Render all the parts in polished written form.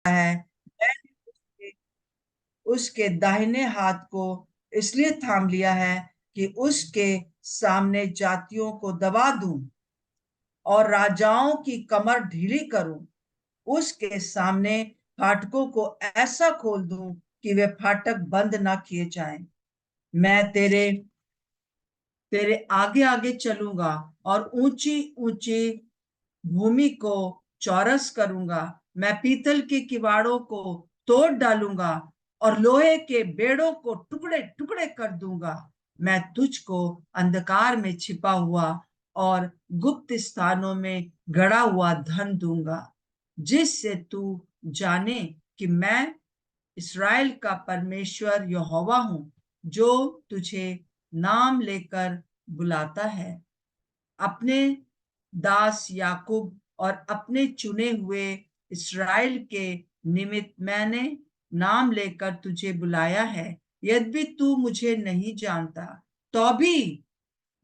है, मैंने उसके दाहिने हाथ को इसलिए थाम लिया है कि उसके सामने जातियों को दबा दूं और राजाओं की कमर ढीली करूं। उसके सामने फाटकों को ऐसा खोल दूं कि वे फाटक बंद ना किए जाएं। मैं तेरे तेरे आगे आगे चलूंगा और ऊंची ऊंची भूमि को चौरस करूंगा। मैं पीतल के किवाड़ों को तोड़ डालूंगा और लोहे के बेड़ों को टुकड़े टुकड़े कर दूंगा। मैं तुझको अंधकार में छिपा हुआ और गुप्त स्थानों में गड़ा हुआ धन दूंगा, जिससे तू जाने कि मैं इस्राएल का परमेश्वर यहोवा हूं, जो तुझे नाम लेकर बुलाता है। अपने दास याकूब और अपने चुने हुए इस्राएल के निमित्त मैंने नाम लेकर तुझे बुलाया है। यद्यपि तू मुझे नहीं जानता, तो भी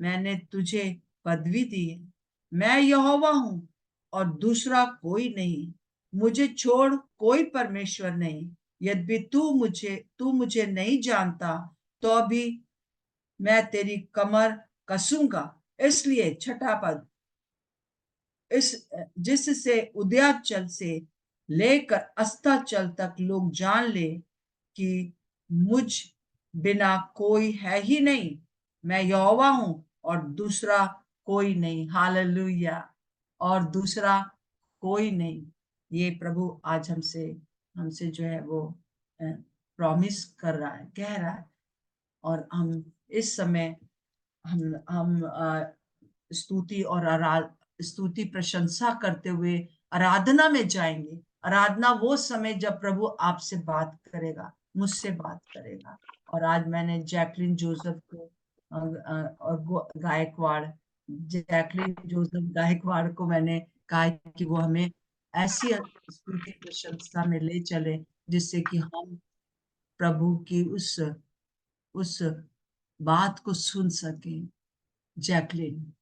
मैंने तुझे पदवी दी है। मैं यहोवा हूं और दूसरा कोई नहीं, मुझे छोड़ कोई परमेश्वर नहीं। यद्यपि तू मुझे नहीं जानता, तो भी मैं तेरी कमर कसूंगा। इसलिए छठा पद, इस जिससे उदयाचल से लेकर अस्ताचल तक लोग जान ले कि मुझ बिना कोई है ही नहीं। मैं यहोवा हूं और दूसरा कोई नहीं। हालेलुया। और दूसरा कोई नहीं। ये प्रभु आज हमसे हमसे जो है वो प्रॉमिस कर रहा है, कह रहा है। और हम इस समय हम स्तुति और स्तुति प्रशंसा करते हुए आराधना में जाएंगे। आराधना वो समय जब प्रभु आपसे बात करेगा, मुझसे बात करेगा। और आज मैंने जैकलिन जोसेफ को और गायकवाड़ को मैंने कहा कि वो हमें ऐसी स्तुति प्रशंसा में ले चले, जिससे कि हम प्रभु की उस बात को सुन सकें। Jacqueline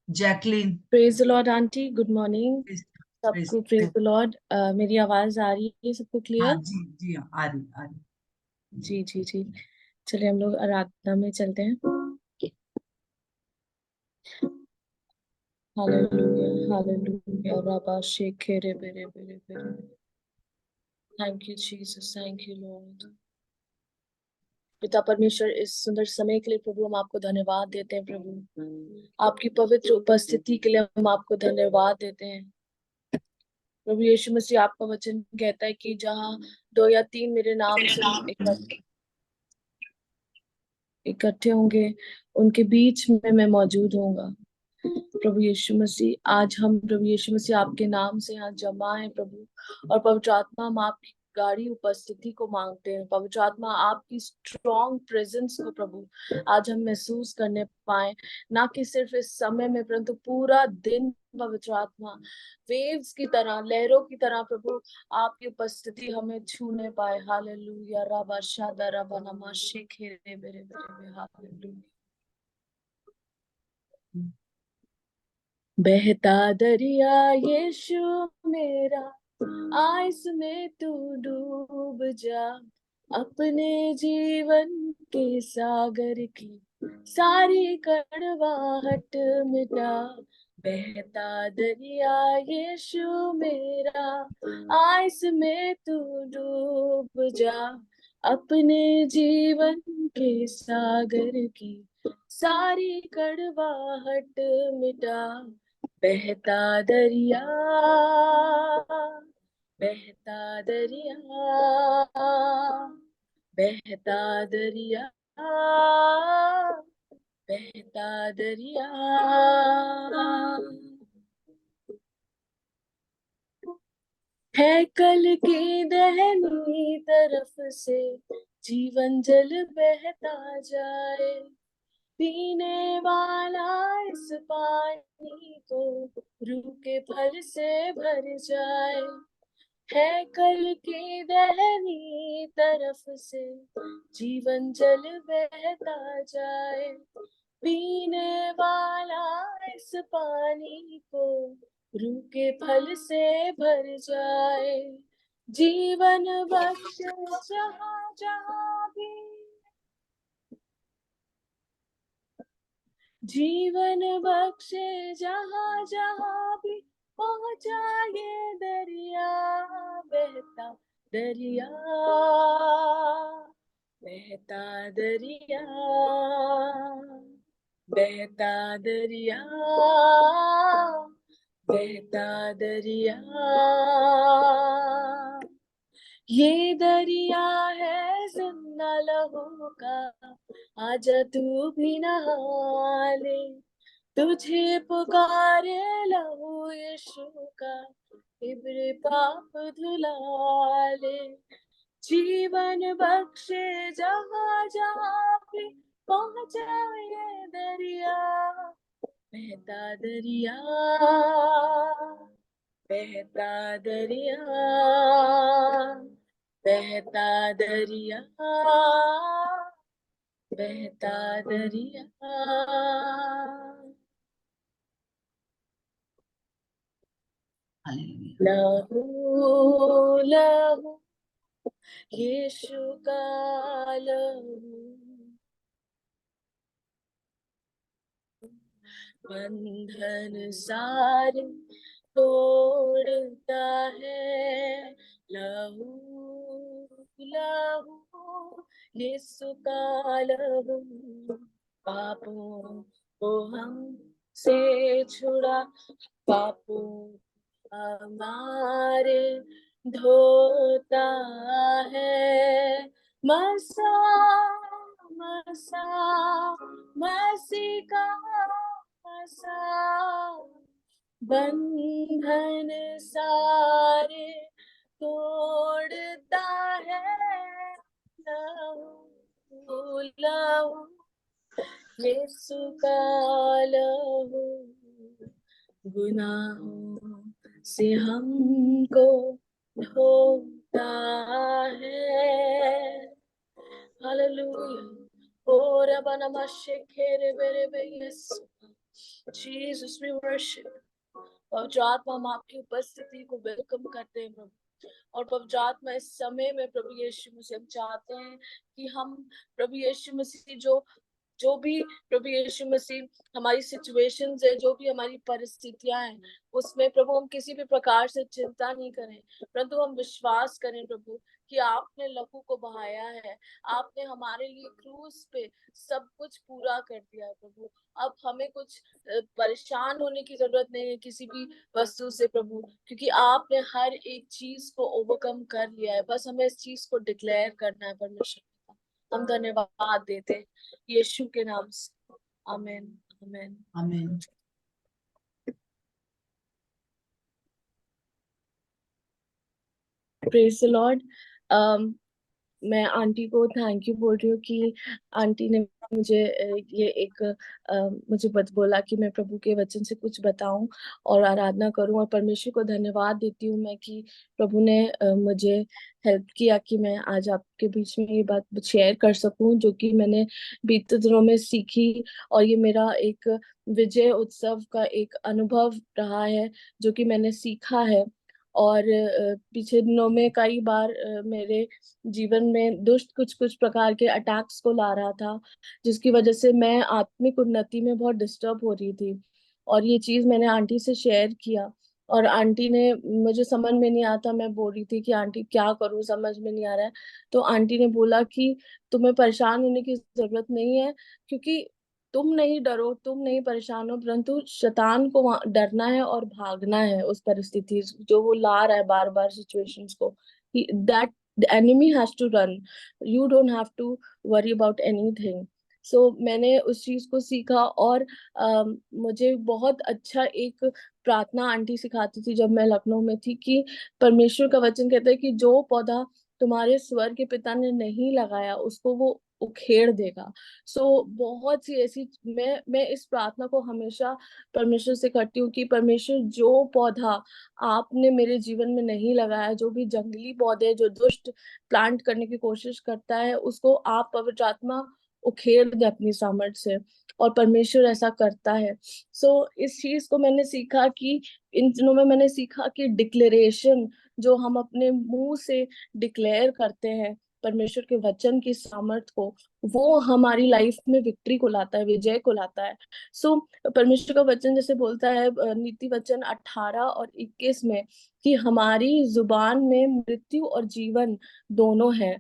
Jacqueline praise the Lord aunty, good morning praise, praise, सबको। Praise praise. The Lord. मेरी आवाज आ रही है सबको हाँ क्लियर? जी जी, हाँ आ रही आ रही। जी जी जी। चलिए हम लोग आराधना में चलते हैं। हालेलुया हालेलुया रबा शेखे रे बेरे बेरे बेरे। Thank you Jesus, thank you Lord. पिता परमेश्वर, इस सुंदर समय के लिए प्रभु हम आपको धन्यवाद देते हैं। प्रभु आपकी पवित्र उपस्थिति के लिए हम आपको धन्यवाद देते हैं। प्रभु यीशु मसीह, आपका वचन कहता है कि जहाँ दो या तीन मेरे नाम से इकट्ठे होंगे, उनके बीच में मैं मौजूद होऊंगा। प्रभु यीशु मसीह, आज हम प्रभु यीशु मसीह आपके नाम से यहाँ जमा है प्रभु। और पवित्र आत्मा, हम आपकी गाढ़ी उपस्थिति को मांगते हैं। पवित्र आत्मा, आपकी स्ट्रॉन्ग प्रेजेंस को प्रभु आज हम महसूस करने पाए, ना कि सिर्फ इस समय में परंतु पूरा दिन। पवित्र आत्मा, वेव्स की तरह, लहरों की तरह प्रभु आपकी उपस्थिति हमें छूने पाए। हालेलुया रबा शादा रबा नमा शेखे रे बेरे बेरे। हालेलुया। बहता दरिया यीशु मेरा, आ इसमें तू डूब जा। अपने जीवन के सागर की सारी कड़वाहट मिटा। बहता दरिया यीशु मेरा, आ इसमें तू डूब जा। अपने जीवन के सागर की सारी कड़वाहट मिटा। बहता दरिया, बहता दरिया, बहता दरिया, बहता दरिया। है कल की दहनी तरफ से जीवन जल बहता जाए। पीने वाला इस पानी को रूह के फल से भर जाए। है कल की दहनी तरफ से जीवन जल बहता जाए। पीने वाला इस पानी को रूह के फल से भर जाए, जीवन बख्श जहाँ जहाँ भी, जीवन बख्शे जहाँ जहाँ भी पहुंचा ये दरिया, बहता दरिया, बहता दरिया, बहता दरिया, बहता दरिया। ये दरिया है जिंदा लहू का, आजा तू भी नहा ले, तुझे पुकारे लहू यीशु का, इब्रे पाप धुला ले, जीवन बख्शे जहाँ जहाँ भी पहुंचा ये दरिया, बहता दरिया, बहता दरिया, बहता दरिया, बहता दरिया। लहू लहू यीशु का लहू, बंधन सारे तोड़ता है, लहू लहू यीशु का लहू, पापों को हम से छुड़ा, पापों हमारे धोता है, मसा मसा मसीह का मसा, बंधन सारे तोड़ता है, लहू लहू यीशु का लहू, गुनाहों से हमको धोता है, हालेलुया। ओ रबना मशेखेरे बेरे बे यीशु, जीसस वी वर्शिप। पवित्र आत्मा, हम आपकी उपस्थिति को वेलकम करते हैं प्रभु। और पवित्र आत्मा, इस समय में प्रभु यीशु मसीह हम चाहते हैं कि हम प्रभु यीशु मसीह जो भी प्रभु यीशु मसीह हमारी सिचुएशंस है, जो भी हमारी परिस्थितियां हैं, उसमें प्रभु हम किसी भी प्रकार से चिंता नहीं करें, परंतु हम विश्वास करें प्रभु कि आपने लहू को बहाया है, आपने हमारे लिए क्रूस पे सब कुछ पूरा कर दिया है प्रभु। अब हमें कुछ परेशान होने की जरूरत नहीं है किसी भी वस्तु से प्रभु, क्योंकि आपने हर एक चीज को ओवरकम कर लिया है। बस हमें इस चीज को डिक्लेयर करना है परमेश्वर का। हम धन्यवाद देते हैं यीशु के नाम से, आमीन आमीन आमीन। Praise the Lord. मैं आंटी को थैंक यू बोल रही हूँ कि आंटी ने मुझे ये एक मुझे बोला कि मैं प्रभु के वचन से कुछ बताऊं और आराधना करूं, और परमेश्वर को धन्यवाद देती हूँ मैं कि प्रभु ने मुझे हेल्प किया कि मैं आज आपके बीच में ये बात शेयर कर सकूं, जो कि मैंने बीते दिनों में सीखी। और ये मेरा एक विजय उत्सव का एक अनुभव रहा है जो कि मैंने सीखा है। और पीछे दिनों में कई बार मेरे जीवन में दुष्ट कुछ कुछ प्रकार के अटैक्स को ला रहा था, जिसकी वजह से मैं आत्मिक उन्नति में बहुत डिस्टर्ब हो रही थी। और ये चीज मैंने आंटी से शेयर किया, और आंटी ने, मुझे समझ में नहीं आता, मैं बोल रही थी कि आंटी क्या करूं, समझ में नहीं आ रहा है। तो आंटी ने बोला कि तुम्हें परेशान होने की जरूरत नहीं है, क्योंकि तुम नहीं डरो, तुम नहीं परेशान हो, परंतु शैतान को डरना है और भागना है उस परिस्थिति जो वो ला रहा है बार बार सिचुएशंस को। That the enemy has to run, you don't have to worry about anything। so मैंने उस चीज को सीखा। और मुझे बहुत अच्छा एक प्रार्थना आंटी सिखाती थी जब मैं लखनऊ में थी, कि परमेश्वर का वचन कहता है कि जो पौधा तुम्हारे स्वर्ग के पिता ने नहीं लगाया उसको वो उखेड़ देगा। बहुत सी ऐसी, मैं इस प्रार्थना को हमेशा परमेश्वर से करती हूँ कि परमेश्वर, जो पौधा आपने मेरे जीवन में नहीं लगाया, जो भी जंगली पौधे जो दुष्ट प्लांट करने की कोशिश करता है, उसको आप पवित्र आत्मा उखेड़ दे अपनी सामर्थ्य से, और परमेश्वर ऐसा करता है। इस चीज को मैंने सीखा कि इन दिनों में मैंने सीखा कि डिक्लेरेशन जो हम अपने मुंह से डिक्लेयर करते हैं परमेश्वर के वचन की सामर्थ को, वो हमारी लाइफ में विक्ट्री को लाता है, विजय को लाता है। सो परमेश्वर का वचन जैसे बोलता है नीति वचन 18 और 21 में कि हमारी जुबान में मृत्यु और जीवन दोनों है।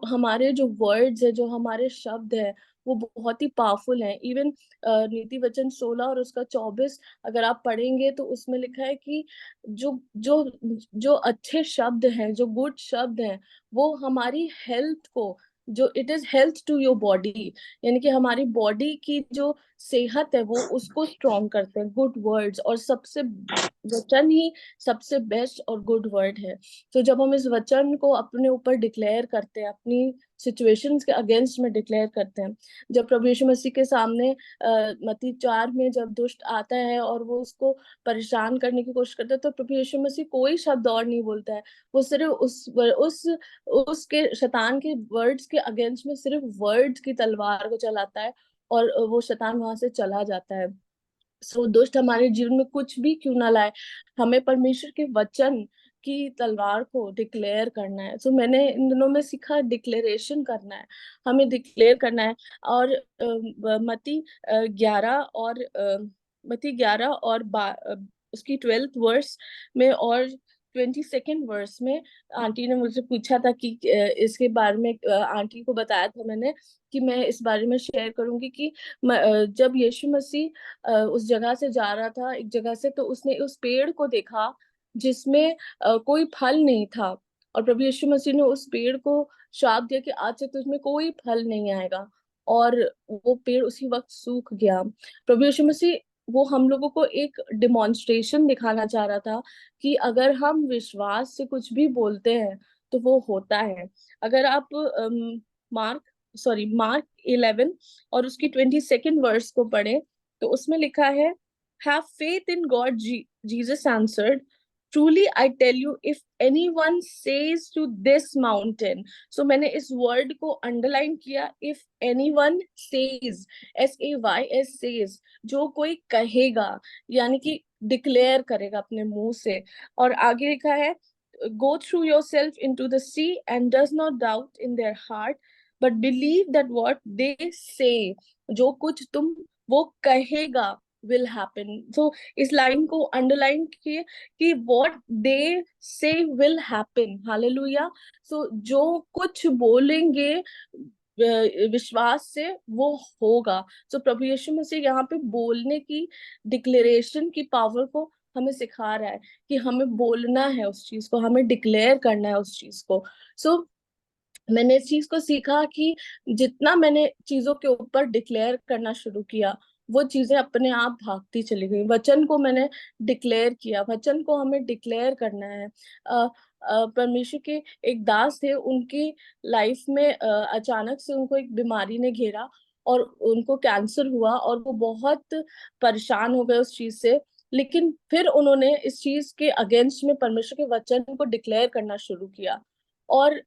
हमारे जो वर्ड्स है, जो हमारे शब्द है, वो बहुत ही पावरफुल है। इवन नीति वचन 16 और उसका 24 अगर आप पढ़ेंगे तो उसमें लिखा है कि जो जो जो अच्छे शब्द हैं, जो गुड शब्द हैं, वो हमारी हेल्थ को, जो it is health to your body, यानी कि हमारी बॉडी की जो सेहत है वो उसको स्ट्रॉन्ग करते हैं गुड वर्ड्स। और सबसे वचन ही सबसे बेस्ट और गुड वर्ड है। तो जब हम इस वचन को अपने ऊपर डिक्लेयर करते हैं, अपनी सिचुएशंस के अगेंस्ट में डिक्लेयर करते हैं, जब प्रभु यीशु मसीह के सामने मत्ती 4 में जब दुष्ट आता है और वो उसको परेशान करने की कोशिश करता है, तो प्रभु यीशु मसीह कोई शब्द और नहीं बोलता है। वो सिर्फ उस उसके शैतान के वर्ड्स के अगेंस्ट में सिर्फ वर्ड्स की तलवार को चलाता है, और वो शैतान वहां से चला जाता है। दुष्ट हमारे जीवन में कुछ भी क्यों ना लाए, हमें परमेश्वर के वचन की तलवार को डिक्लेयर करना है। मैंने इन दिनों में सीखा डिक्लेरेशन करना है, हमें डिक्लेयर करना है। और मती 11 और उसकी 12th वर्स में और 22nd वर्स में आंटी ने मुझसे पूछा था कि इसके बारे में आंटी को बताया था मैंने कि मैं इस बारे में शेयर करूंगी कि जब यीशु मसीह उस जगह से जा रहा था एक जगह से, तो उसने उस पेड़ को देखा जिसमें कोई फल नहीं था, और प्रभु यीशु मसीह ने उस पेड़ को श्राप दिया कि आज से तुझमें कोई फल नहीं आएगा, और वो पेड़ उसी वक्त सूख गया। प्रभु यीशु मसीह वो हम लोगों को एक डिमॉन्स्ट्रेशन दिखाना चाह रहा था कि अगर हम विश्वास से कुछ भी बोलते हैं तो वो होता है। अगर आप मार्क मार्क 11 और उसकी 22nd वर्स को पढ़े तो उसमें लिखा है, have faith in God, Jesus answered, truly I tell you if anyone says to this mountain. मैंने इस वर्ड को अंडरलाइन किया, if anyone says, SAYS says, जो कोई कहेगा, यानी कि डिक्लेयर करेगा अपने मुंह से। और आगे लिखा है, go through yourself into the sea and does not doubt in their heart but believe that what they say, जो कुछ तुम वो कहेगा will happen। इस लाइन को अंडरलाइन किए कि what they say will happen, hallelujah. जो कुछ बोलेंगे विश्वास से वो होगा। प्रभु यीशु मसीह यहाँ पे बोलने की, डिक्लेरेशन की पावर को हमें सिखा रहा है कि हमें बोलना है उस चीज को, हमें डिक्लेयर करना है उस चीज को। मैंने इस चीज को सीखा कि जितना मैंने चीजों के ऊपर डिक्लेयर करना शुरू किया, वो चीजें अपने आप भागती चली गई। वचन को मैंने डिक्लेयर किया, वचन को हमें डिक्लेयर करना है। परमेश्वर के एक दास थे, उनकी लाइफ में अचानक से उनको एक बीमारी ने घेरा और उनको कैंसर हुआ, और वो बहुत परेशान हो गए उस चीज से। लेकिन फिर उन्होंने इस चीज के अगेंस्ट में परमेश्वर के वचन को डिक्लेयर करना शुरू किया, और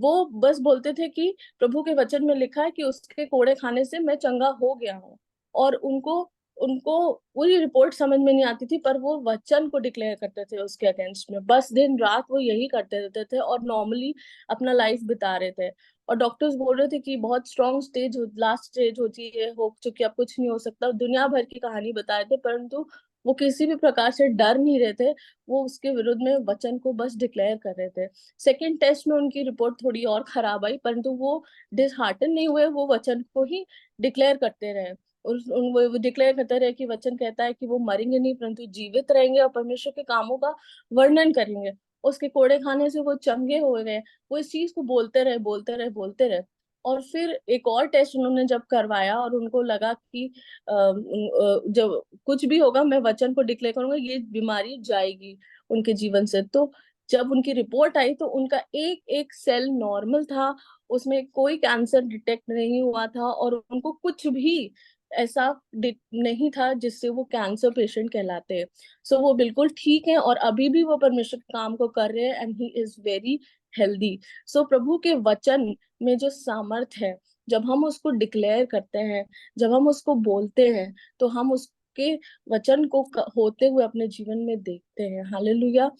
वो बस बोलते थे कि प्रभु के वचन में लिखा है कि उसके कोड़े खाने से मैं चंगा हो गया हूँ। और उनको उनको पूरी रिपोर्ट समझ में नहीं आती थी, पर वो वचन को डिक्लेयर करते थे उसके अगेंस्ट में, बस दिन रात वो यही करते रहते थे और नॉर्मली अपना लाइफ बिता रहे थे। और डॉक्टर्स बोल रहे थे कि बहुत स्ट्रॉन्ग स्टेज, लास्ट स्टेज होती है, हो चुकी, अब कुछ नहीं हो सकता, दुनिया भर की कहानी बता रहे थे, परंतु वो किसी भी प्रकार से डर नहीं रहे थे। वो उसके विरुद्ध में वचन को बस डिक्लेयर कर रहे थे। सेकेंड टेस्ट में उनकी रिपोर्ट थोड़ी और खराब आई, परंतु वो डिसहार्टन नहीं हुए, वो वचन को ही डिक्लेयर करते रहे। वो डिक्लेयर करते रहे कि वचन कहता है कि वो मरेंगे नहीं परंतु जीवित रहेंगे और परमेश्वर के कामों का वर्णन करेंगे। उसके कोड़े खाने से वो चंगे हो गए। वो इस चीज को बोलते रहे, बोलते रहे, बोलते रहे। और फिर एक और टेस्ट उन्होंने जब करवाया और उनको लगा कि जब कुछ भी होगा मैं वचन को डिक्लेयर करूंगा, ये बीमारी जाएगी उनके जीवन से। तो जब उनकी रिपोर्ट आई तो उनका एक एक सेल नॉर्मल था, उसमें कोई कैंसर डिटेक्ट नहीं हुआ था, और उनको कुछ भी ऐसा नहीं था जिससे वो कैंसर पेशेंट कहलाते हैं। वो बिल्कुल ठीक है और अभी भी वो परमेश्वर के काम को कर रहे हैं, and he is very healthy. प्रभु के वचन में जो सामर्थ है जब हम उसको डिक्लेयर करते हैं, जब हम उसको बोलते हैं, तो हम उसके वचन को होते हुए अपने जीवन में देखते हैं। हालेलुया।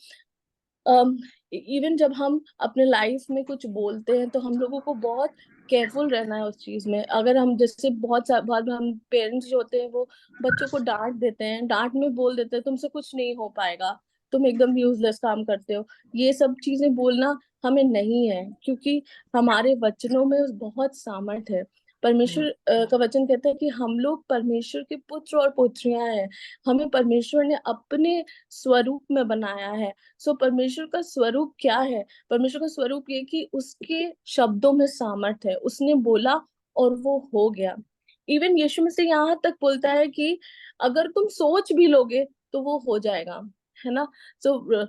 इवन जब हम अपने लाइफ में कुछ बोलते हैं तो हम लोगों को बहुत केयरफुल रहना है उस चीज में। अगर हम जैसे बहुत बार हम पेरेंट्स जो होते हैं वो बच्चों को डांट देते हैं, डांट में बोल देते हैं तुमसे कुछ नहीं हो पाएगा, तुम एकदम यूजलेस काम करते हो। ये सब चीजें बोलना हमें नहीं है, क्योंकि हमारे वचनों में बहुत सामर्थ है। परमेश्वर का वचन कहता है कि हम लोग परमेश्वर के पुत्र और पुत्रियां हैं। हमें परमेश्वर ने अपने स्वरूप में बनाया है। सो परमेश्वर का स्वरूप क्या है? परमेश्वर का स्वरूप ये कि उसके शब्दों में सामर्थ है। उसने बोला और वो हो गया। इवन यीशु मसीह यहाँ तक बोलता है कि अगर तुम सोच भी लोगे तो वो हो जाएगा, है ना। सो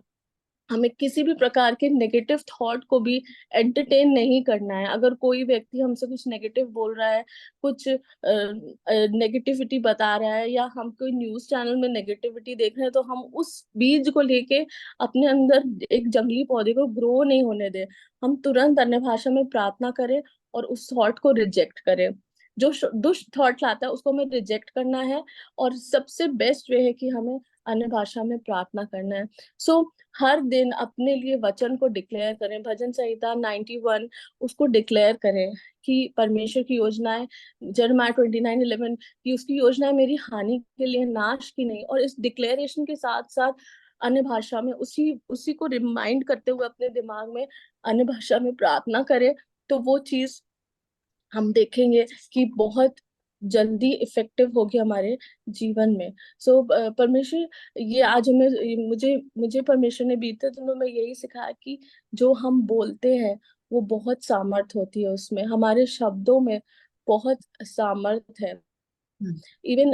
हमें किसी भी प्रकार के नेगेटिव थॉट को भी एंटरटेन नहीं करना है। अगर कोई व्यक्ति हमसे कुछ नेगेटिव बोल रहा है, कुछ नेगेटिविटी बता रहा है, या हम कोई न्यूज चैनल में नेगेटिविटी देख रहे हैं, तो हम उस बीज को लेके अपने अंदर एक जंगली पौधे को ग्रो नहीं होने दें। हम तुरंत अन्य भाषा में प्रार्थना करें और उस थॉट को रिजेक्ट करें। जो दुष्ट थॉट लाता है उसको हमें रिजेक्ट करना है। और सबसे बेस्ट वे है कि हमें अन्य भाषा में प्रार्थना करना है। सो हर दिन अपने लिए वचन को डिक्लेयर करें। भजन संहिता 91 उसको डिक्लेयर करें कि परमेश्वर की योजनाएं, जर्माया 29:11, कि उसकी योजनाएं मेरी हानि के लिए, नाश की नहीं। और इस डिक्लेरेशन के साथ साथ अन्य भाषा में उसी उसी को रिमाइंड करते हुए अपने दिमाग में अन्य भाषा में प्रार्थना करें, तो वो चीज हम देखेंगे कि बहुत जल्दी इफेक्टिव होगी हमारे जीवन में। सो परमेश्वर, ये आज हमें, मुझे परमेश्वर ने बीते दिनों में यही सिखाया कि जो हम बोलते हैं वो बहुत सामर्थ होती है, उसमें हमारे शब्दों में बहुत सामर्थ है। हम्म। इवन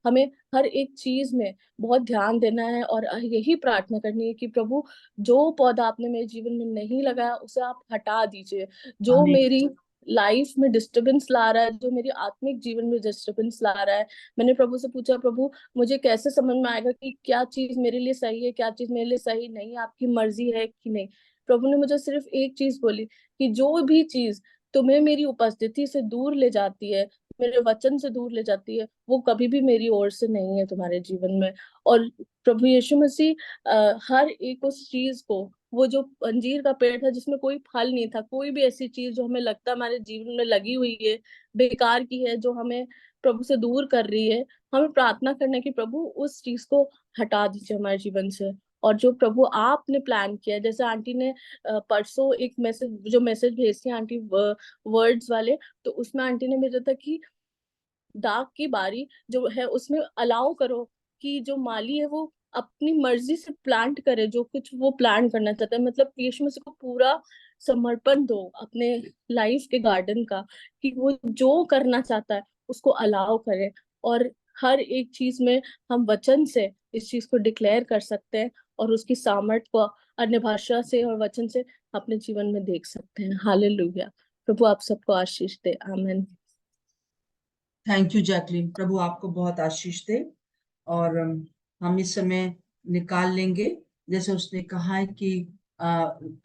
हमें हर एक चीज में बहुत ध्यान देना है और यही प्रार्थना करनी है कि प्रभु, जो पौधा आपने मेरे जीवन में नहीं लगाया उसे आप हटा दीजिए। जो आमीन। मेरी लाइफ में डिस्टरबेंस ला रहा है, जो मेरी आत्मिक जीवन में डिस्टरबेंस ला रहा है, मैंने प्रभु से पूछा, प्रभु मुझे कैसे समझ में आएगा कि क्या चीज मेरे लिए सही है, क्या चीज मेरे लिए सही नहीं है, आपकी मर्जी है कि नहीं। प्रभु ने मुझे सिर्फ एक चीज बोली कि जो भी चीज तुम्हें मेरी उपस्थिति से दूर ले जाती है, मेरे वचन से दूर ले जाती है, वो कभी भी मेरी ओर से नहीं है तुम्हारे जीवन में। और प्रभु यीशु मसीह हर एक उस चीज को, वो जो अंजीर का पेड़ था जिसमें कोई फल नहीं था, कोई भी ऐसी चीज जो हमें लगता है हमारे जीवन में लगी हुई है, बेकार की है, जो हमें प्रभु से दूर कर रही है, हमें प्रार्थना करना है कि प्रभु उस चीज को हटा दीजिए हमारे जीवन से। और जो प्रभु आपने प्लान किया है, जैसे आंटी ने परसों एक मैसेज भेजी आंटी, वर्ड्स वाले, तो उसमें आंटी ने भेजा था कि दाग की बारी जो है उसमें अलाउ करो कि जो माली है वो अपनी मर्जी से प्लांट करे जो कुछ वो प्लांट करना चाहता है। मतलब यीशु मसीह को पूरा समर्पण दो अपने लाइफ के गार्डन का, कि वो जो करना चाहता है उसको अलाउ करे। और हर एक चीज में हम वचन से इस चीज को डिक्लेयर कर सकते हैं, और उसकी सामर्थ को अन्य भाषा से और वचन से अपने जीवन में देख सकते हैं। हालेलुया। प्रभु आप सबको आशीष दे। आमीन। थैंक यू जैकलीन, प्रभु आपको बहुत आशीष दे। और हम इस समय निकाल लेंगे, जैसे उसने कहा है कि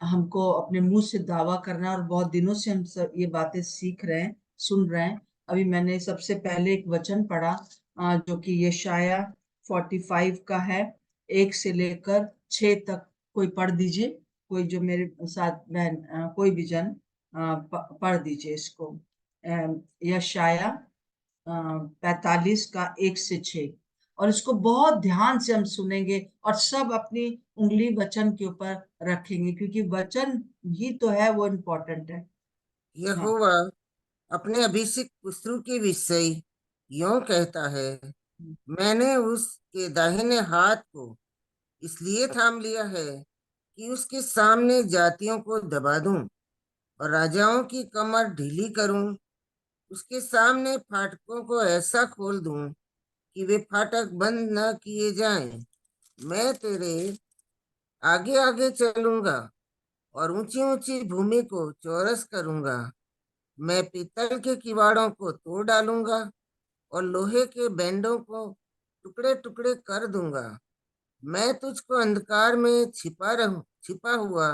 हमको अपने मुंह से दावा करना, और बहुत दिनों से हम सब ये बातें सीख रहे हैं, सुन रहे हैं। अभी मैंने सबसे पहले एक वचन पढ़ा, जो कि यशाया 45 का है, 1 से लेकर 6 तक। कोई पढ़ दीजिए, कोई जो मेरे साथ बहन, कोई भी जन पढ़ दीजिए इसको। यशाया 45 का 1 से 6, और इसको बहुत ध्यान से हम सुनेंगे और सब अपनी उंगली वचन के ऊपर रखेंगे, क्योंकि वचन ही तो है वो इम्पोर्टेंट है। हाँ। यहोवा अपने अभिषिक्त पुत्रु के विषय यों कहता है, मैंने उसके दाहिने हाथ को इसलिए थाम लिया है कि उसके सामने जातियों को दबा दूं और राजाओं की कमर ढीली करूं। उसके सामने फाटकों को ऐसा खोल दूं कि वे फाटक बंद न किए जाएं। मैं तेरे आगे आगे चलूंगा और ऊंची ऊंची भूमि को चौरस करूंगा। मैं पीतल के किवाड़ों को तोड़ डालूंगा और लोहे के बैंडों को टुकड़े टुकड़े कर दूंगा। मैं तुझको अंधकार में छिपा हुआ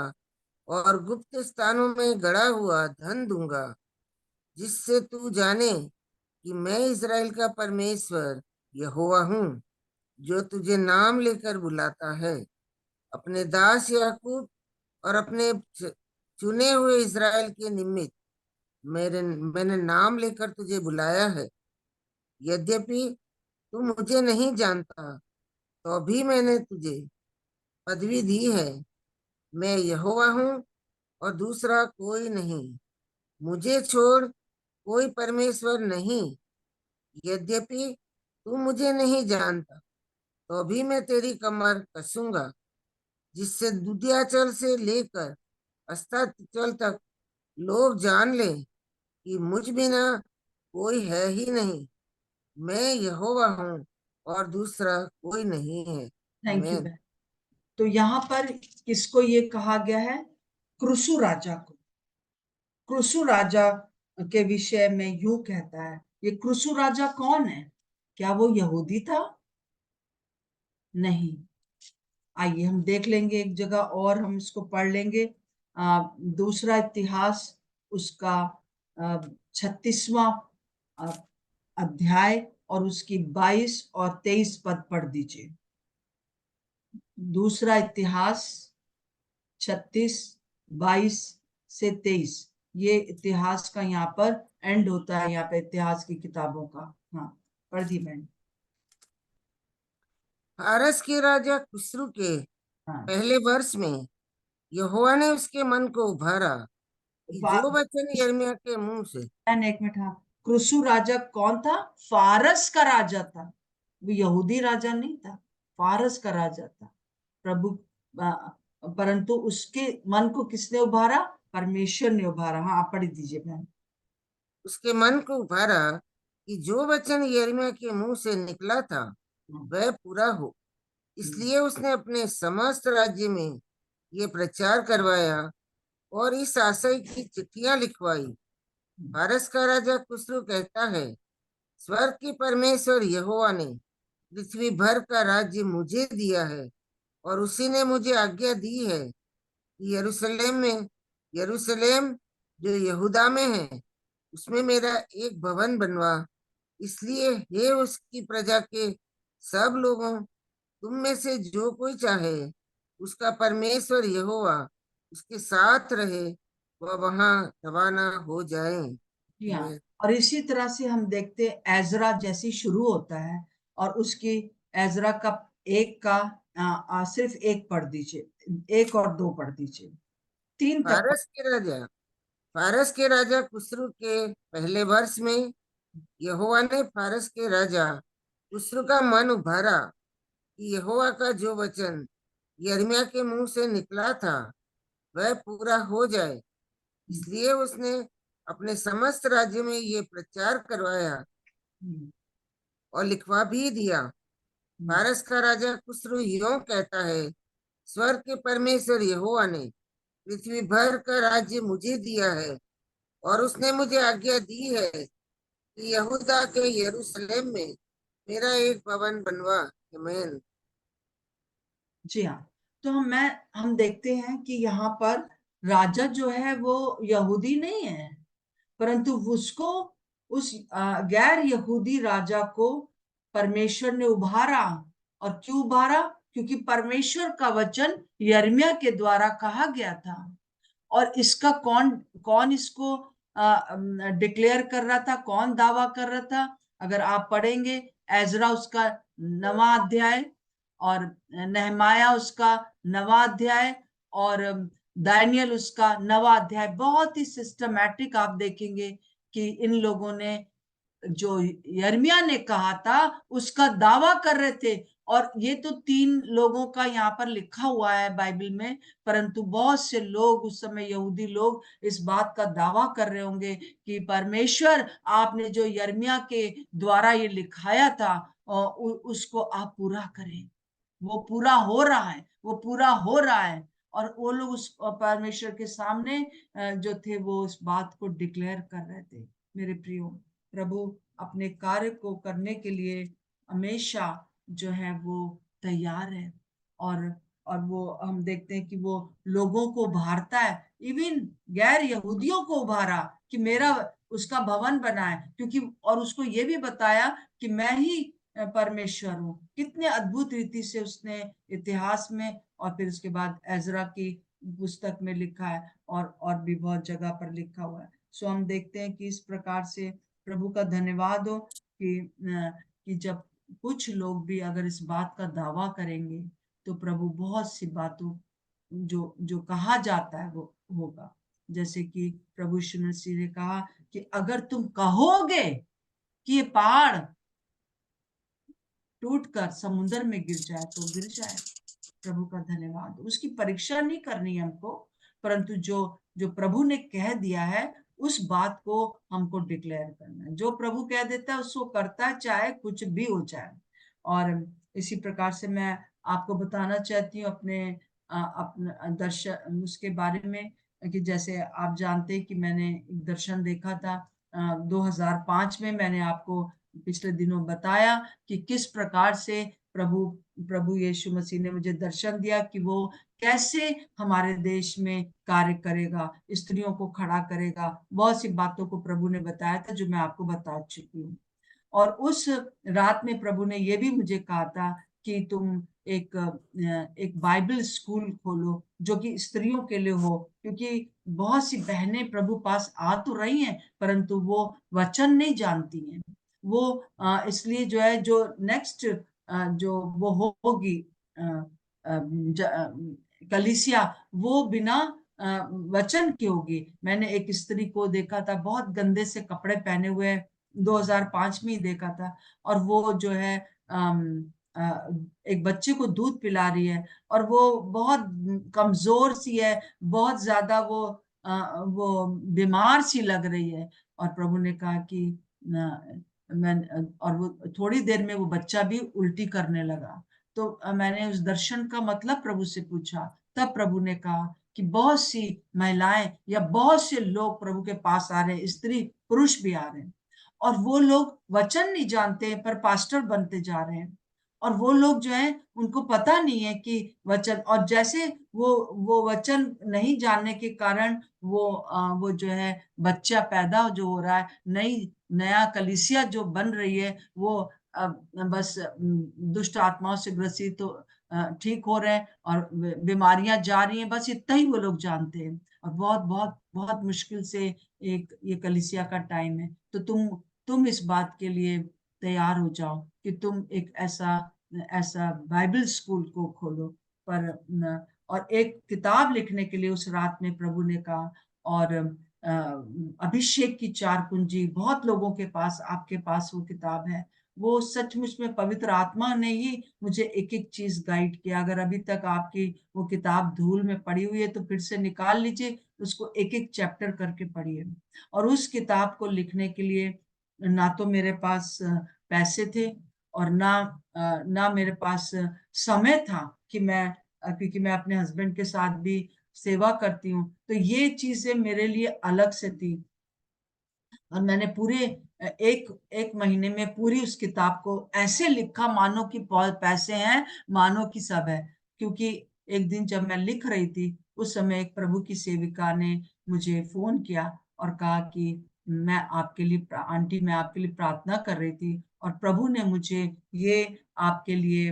और गुप्त स्थानों में गड़ा हुआ धन दूंगा। जिससे तू जाने कि मैं इज़राइल का परमेश्वर यहोवा हूँ, जो तुझे नाम लेकर बुलाता है, अपने दास याकूब और अपने चुने हुए इज़राइल के निमित्त मैंने नाम लेकर तुझे बुलाया है। यद्यपि तू मुझे नहीं जानता, तो भी मैंने तुझे पदवी दी है। मैं यहोवा हूँ और दूसरा कोई नहीं। मुझे छोड़ कोई परमेश्वर नहीं। यद्यपि तू मुझे नहीं जानता, तो भी मैं तेरी कमर कसूंगा, जिससे दुधियाचल से लेकर अस्ताचल तक लोग जान लें कि मुझ बिना कोई है ही नहीं। मैं यहोवा हूँ और दूसरा कोई नहीं है। थैंक यू आमीन। बहन। तो यहाँ पर किसको ये कहा गया है? क्रूसु राजा को। क्रूसु राजा के विषय में यूं कहता है, ये क्रूसु राजा कौन है? क्या वो यहूदी था? नहीं। आइए हम देख लेंगे एक जगह और, हम इसको पढ़ लेंगे। दूसरा इतिहास उसका 36वां अध्याय और उसकी 22 और 23 पद पढ़ दीजिए। दूसरा इतिहास 36, 22 से 23, ये इतिहास का यहाँ पर एंड होता है, यहाँ पे इतिहास की किताबों का। हाँ, पढ़ दी मैंने। फारस के राजा खुसरू के हाँ, पहले वर्ष में यहोवा ने उसके मन को उभारा कि जो वचन यिर्मयाह के मुंह से। एक मिनट। हाँ, क्रूसु राजा कौन था? फारस का राजा था, वो यहूदी राजा नहीं था, फारस का राजा था प्रभु। परंतु उसके मन को किसने उभारा? परमेश्वर ने उभारा। हाँ, आप पढ़ दीजिए बहन। उसके मन को उभारा कि जो वचन यिर्मयाह के मुंह से निकला था वह पूरा हो। इसलिए उसने अपने समस्त राज्य में ये प्रचार करवाया और इस आशय की चिट्ठियां लिखवाई। फारस का राजा खुसरू कहता है, स्वर्ग के परमेश्वर यहोवा ने पृथ्वी भर का राज्य मुझे दिया है, और उसी ने मुझे आज्ञा दी है कि यरूशलेम जो यहूदा में है, उसमें मेरा एक भवन बनवा। इसलिए हे उसकी प्रजा के सब लोगों, तुम में से जो कोई चाहे उसका परमेश्वर यहोवा उसके साथ रहे, वह वहां रवाना हो जाए। जी हाँ। मैं और इसी तरह से हम देखते हैं एजरा जैसी शुरू होता है, और उसकी एजरा का एक का सिर्फ एक पढ़ दीजिए, एक और दो पढ़ दीजिए, तीन तक फारस के राजा फारस के राजा खुसरू के पहले वर्ष में यहोवा ने फारस के राजा खुसरू का मन उभारा कि यहोवा का जो वचन यिर्मयाह के मुंह से निकला था वह पूरा हो जाए। इसलिए उसने अपने समस्त राज्य में ये प्रचार करवाया और लिखवा भी दिया। फारस का राजा खुसरू यों कहता है, स्वर्ग के परमेश्वर यहोवा ने पृथ्वी भर का राज्य मुझे दिया है, और उसने मुझे आज्ञा दी है कि यहूदा के यरूशलेम में मेरा एक भवन बनवा। आमीन। जी हाँ। तो हम देखते हैं कि यहाँ पर राजा जो है वो यहूदी नहीं है, परंतु उसको, उस गैर यहूदी राजा को परमेश्वर ने उभारा। और क्यों उभारा? क्योंकि परमेश्वर का वचन यिर्मयाह के द्वारा कहा गया था। और इसका कौन कौन इसको डिक्लेयर कर रहा था, कौन दावा कर रहा था? अगर आप पढ़ेंगे एजरा उसका 9वां अध्याय, और नहमाया उसका 9वां अध्याय, और दानियल उसका 9वां अध्याय, बहुत ही सिस्टमैटिक आप देखेंगे कि इन लोगों ने जो यिर्मयाह ने कहा था उसका दावा कर रहे थे। और ये तो 3 लोगों का यहाँ पर लिखा हुआ है बाइबल में, परंतु बहुत से लोग उस समय, यहूदी लोग, इस बात का दावा कर रहे होंगे कि परमेश्वर, आपने जो यिर्मयाह के द्वारा ये लिखाया था उसको आप पूरा करें। वो पूरा हो रहा है, वो पूरा हो रहा है। और वो लोग उस परमेश्वर के सामने जो थे वो इस बात को डिक्लेयर कर रहे थे। मेरे प्रियो, प्रभु अपने कार्य को करने के लिए हमेशा जो है वो तैयार है। और वो हम देखते हैं कि वो लोगों को उभारता है, इवन गैर यहूदियों को उभारा कि मेरा उसका भवन बनाए, क्योंकि और उसको ये भी बताया कि मैं ही परमेश्वर हूँ। कितने अद्भुत रीति से उसने इतिहास में और फिर उसके बाद एजरा की पुस्तक में लिखा है, और भी बहुत जगह पर लिखा हुआ है। सो हम देखते हैं कि इस प्रकार से प्रभु का धन्यवाद हो कि जब कुछ लोग भी अगर इस बात का दावा करेंगे तो प्रभु बहुत सी बातों जो जो कहा जाता है वो होगा। जैसे कि प्रभु यीशु मसीह ने कहा कि अगर तुम कहोगे कि ये पहाड़ टूटकर समुद्र में गिर जाए तो गिर जाए। प्रभु का धन्यवाद। उसकी परीक्षा नहीं करनी हमको, परंतु जो जो प्रभु ने कह दिया है उस बात को हमको डिक्लेयर करना है। जो प्रभु कह देता है उसको करता है, चाहे कुछ भी हो जाए। और इसी प्रकार से मैं आपको बताना चाहती हूँ अपने दर्शन उसके बारे में, कि जैसे आप जानते हैं कि मैंने एक दर्शन देखा था 2005 में। मैंने आपको पिछले दिनों बताया कि किस प्रकार से प्रभु प्रभु यीशु मसीह ने मुझे दर्शन दिया कि वो कैसे हमारे देश में कार्य करेगा, स्त्रियों को खड़ा करेगा। बहुत सी बातों को प्रभु ने बताया था जो मैं आपको बता चुकी हूँ। और उस रात में प्रभु ने ये भी मुझे कहा था कि तुम एक बाइबल स्कूल खोलो जो कि स्त्रियों के लिए हो, क्योंकि बहुत सी बहनें प्रभु पास आ तो रही हैं परंतु वो वचन नहीं जानती हैं। वो इसलिए जो है जो नेक्स्ट जो वो होगी कलीसिया, वो बिना वचन के होगी। मैंने एक स्त्री को देखा था बहुत गंदे से कपड़े पहने हुए, 2005 में ही देखा था, और वो जो है एक बच्चे को दूध पिला रही है और वो बहुत कमजोर सी है, बहुत ज्यादा वो बीमार सी लग रही है। और प्रभु ने कहा कि मैं और वो थोड़ी देर में वो बच्चा भी उल्टी करने लगा। तो मैंने उस दर्शन का मतलब प्रभु से पूछा। तब प्रभु ने कहा कि बहुत सी महिलाएं या बहुत से लोग प्रभु के पास आ रहे हैं, स्त्री पुरुष भी आ रहे हैं, और वो लोग वचन नहीं जानते पर पास्टर बनते जा रहे हैं। और वो लोग जो है उनको पता नहीं है कि वचन, और जैसे वो वचन नहीं जानने के कारण वो जो है बच्चा पैदा जो हो रहा है, नया कलीसिया जो बन रही है, वो बस दुष्ट आत्माओं से ग्रसित ठीक हो रहे हैं और बीमारियां जा रही हैं, बस इतना ही वो लोग जानते हैं। और बहुत बहुत बहुत मुश्किल से एक ये कलीसिया का टाइम है। तो तुम इस बात के लिए तैयार हो जाओ कि तुम एक ऐसा ऐसा बाइबल स्कूल को खोलो। और एक किताब लिखने के लिए उस रात में प्रभु ने कहा। और अभिषेक की 4 कुंजी, बहुत लोगों के पास, आपके पास वो किताब है। वो सचमुच में पवित्र आत्मा ने ही मुझे एक एक चीज गाइड किया। अगर अभी तक आपकी वो किताब धूल में पड़ी हुई है तो फिर से निकाल लीजिए, उसको एक एक चैप्टर करके पढ़िए। और उस किताब को लिखने के लिए ना तो मेरे पास पैसे थे और ना मेरे पास समय था कि क्योंकि मैं अपने हस्बैंड के साथ भी सेवा करती हूँ, तो ये चीजें मेरे लिए अलग से थी। और मैंने पूरे एक एक महीने में पूरी उस किताब को ऐसे लिखा मानो कि पैसे हैं, मानो कि सब है। क्योंकि एक दिन जब मैं लिख रही थी उस समय एक प्रभु की सेविका ने मुझे फोन किया और कहा कि मैं आपके लिए आंटी, मैं आपके लिए प्रार्थना कर रही थी और प्रभु ने मुझे ये आपके लिए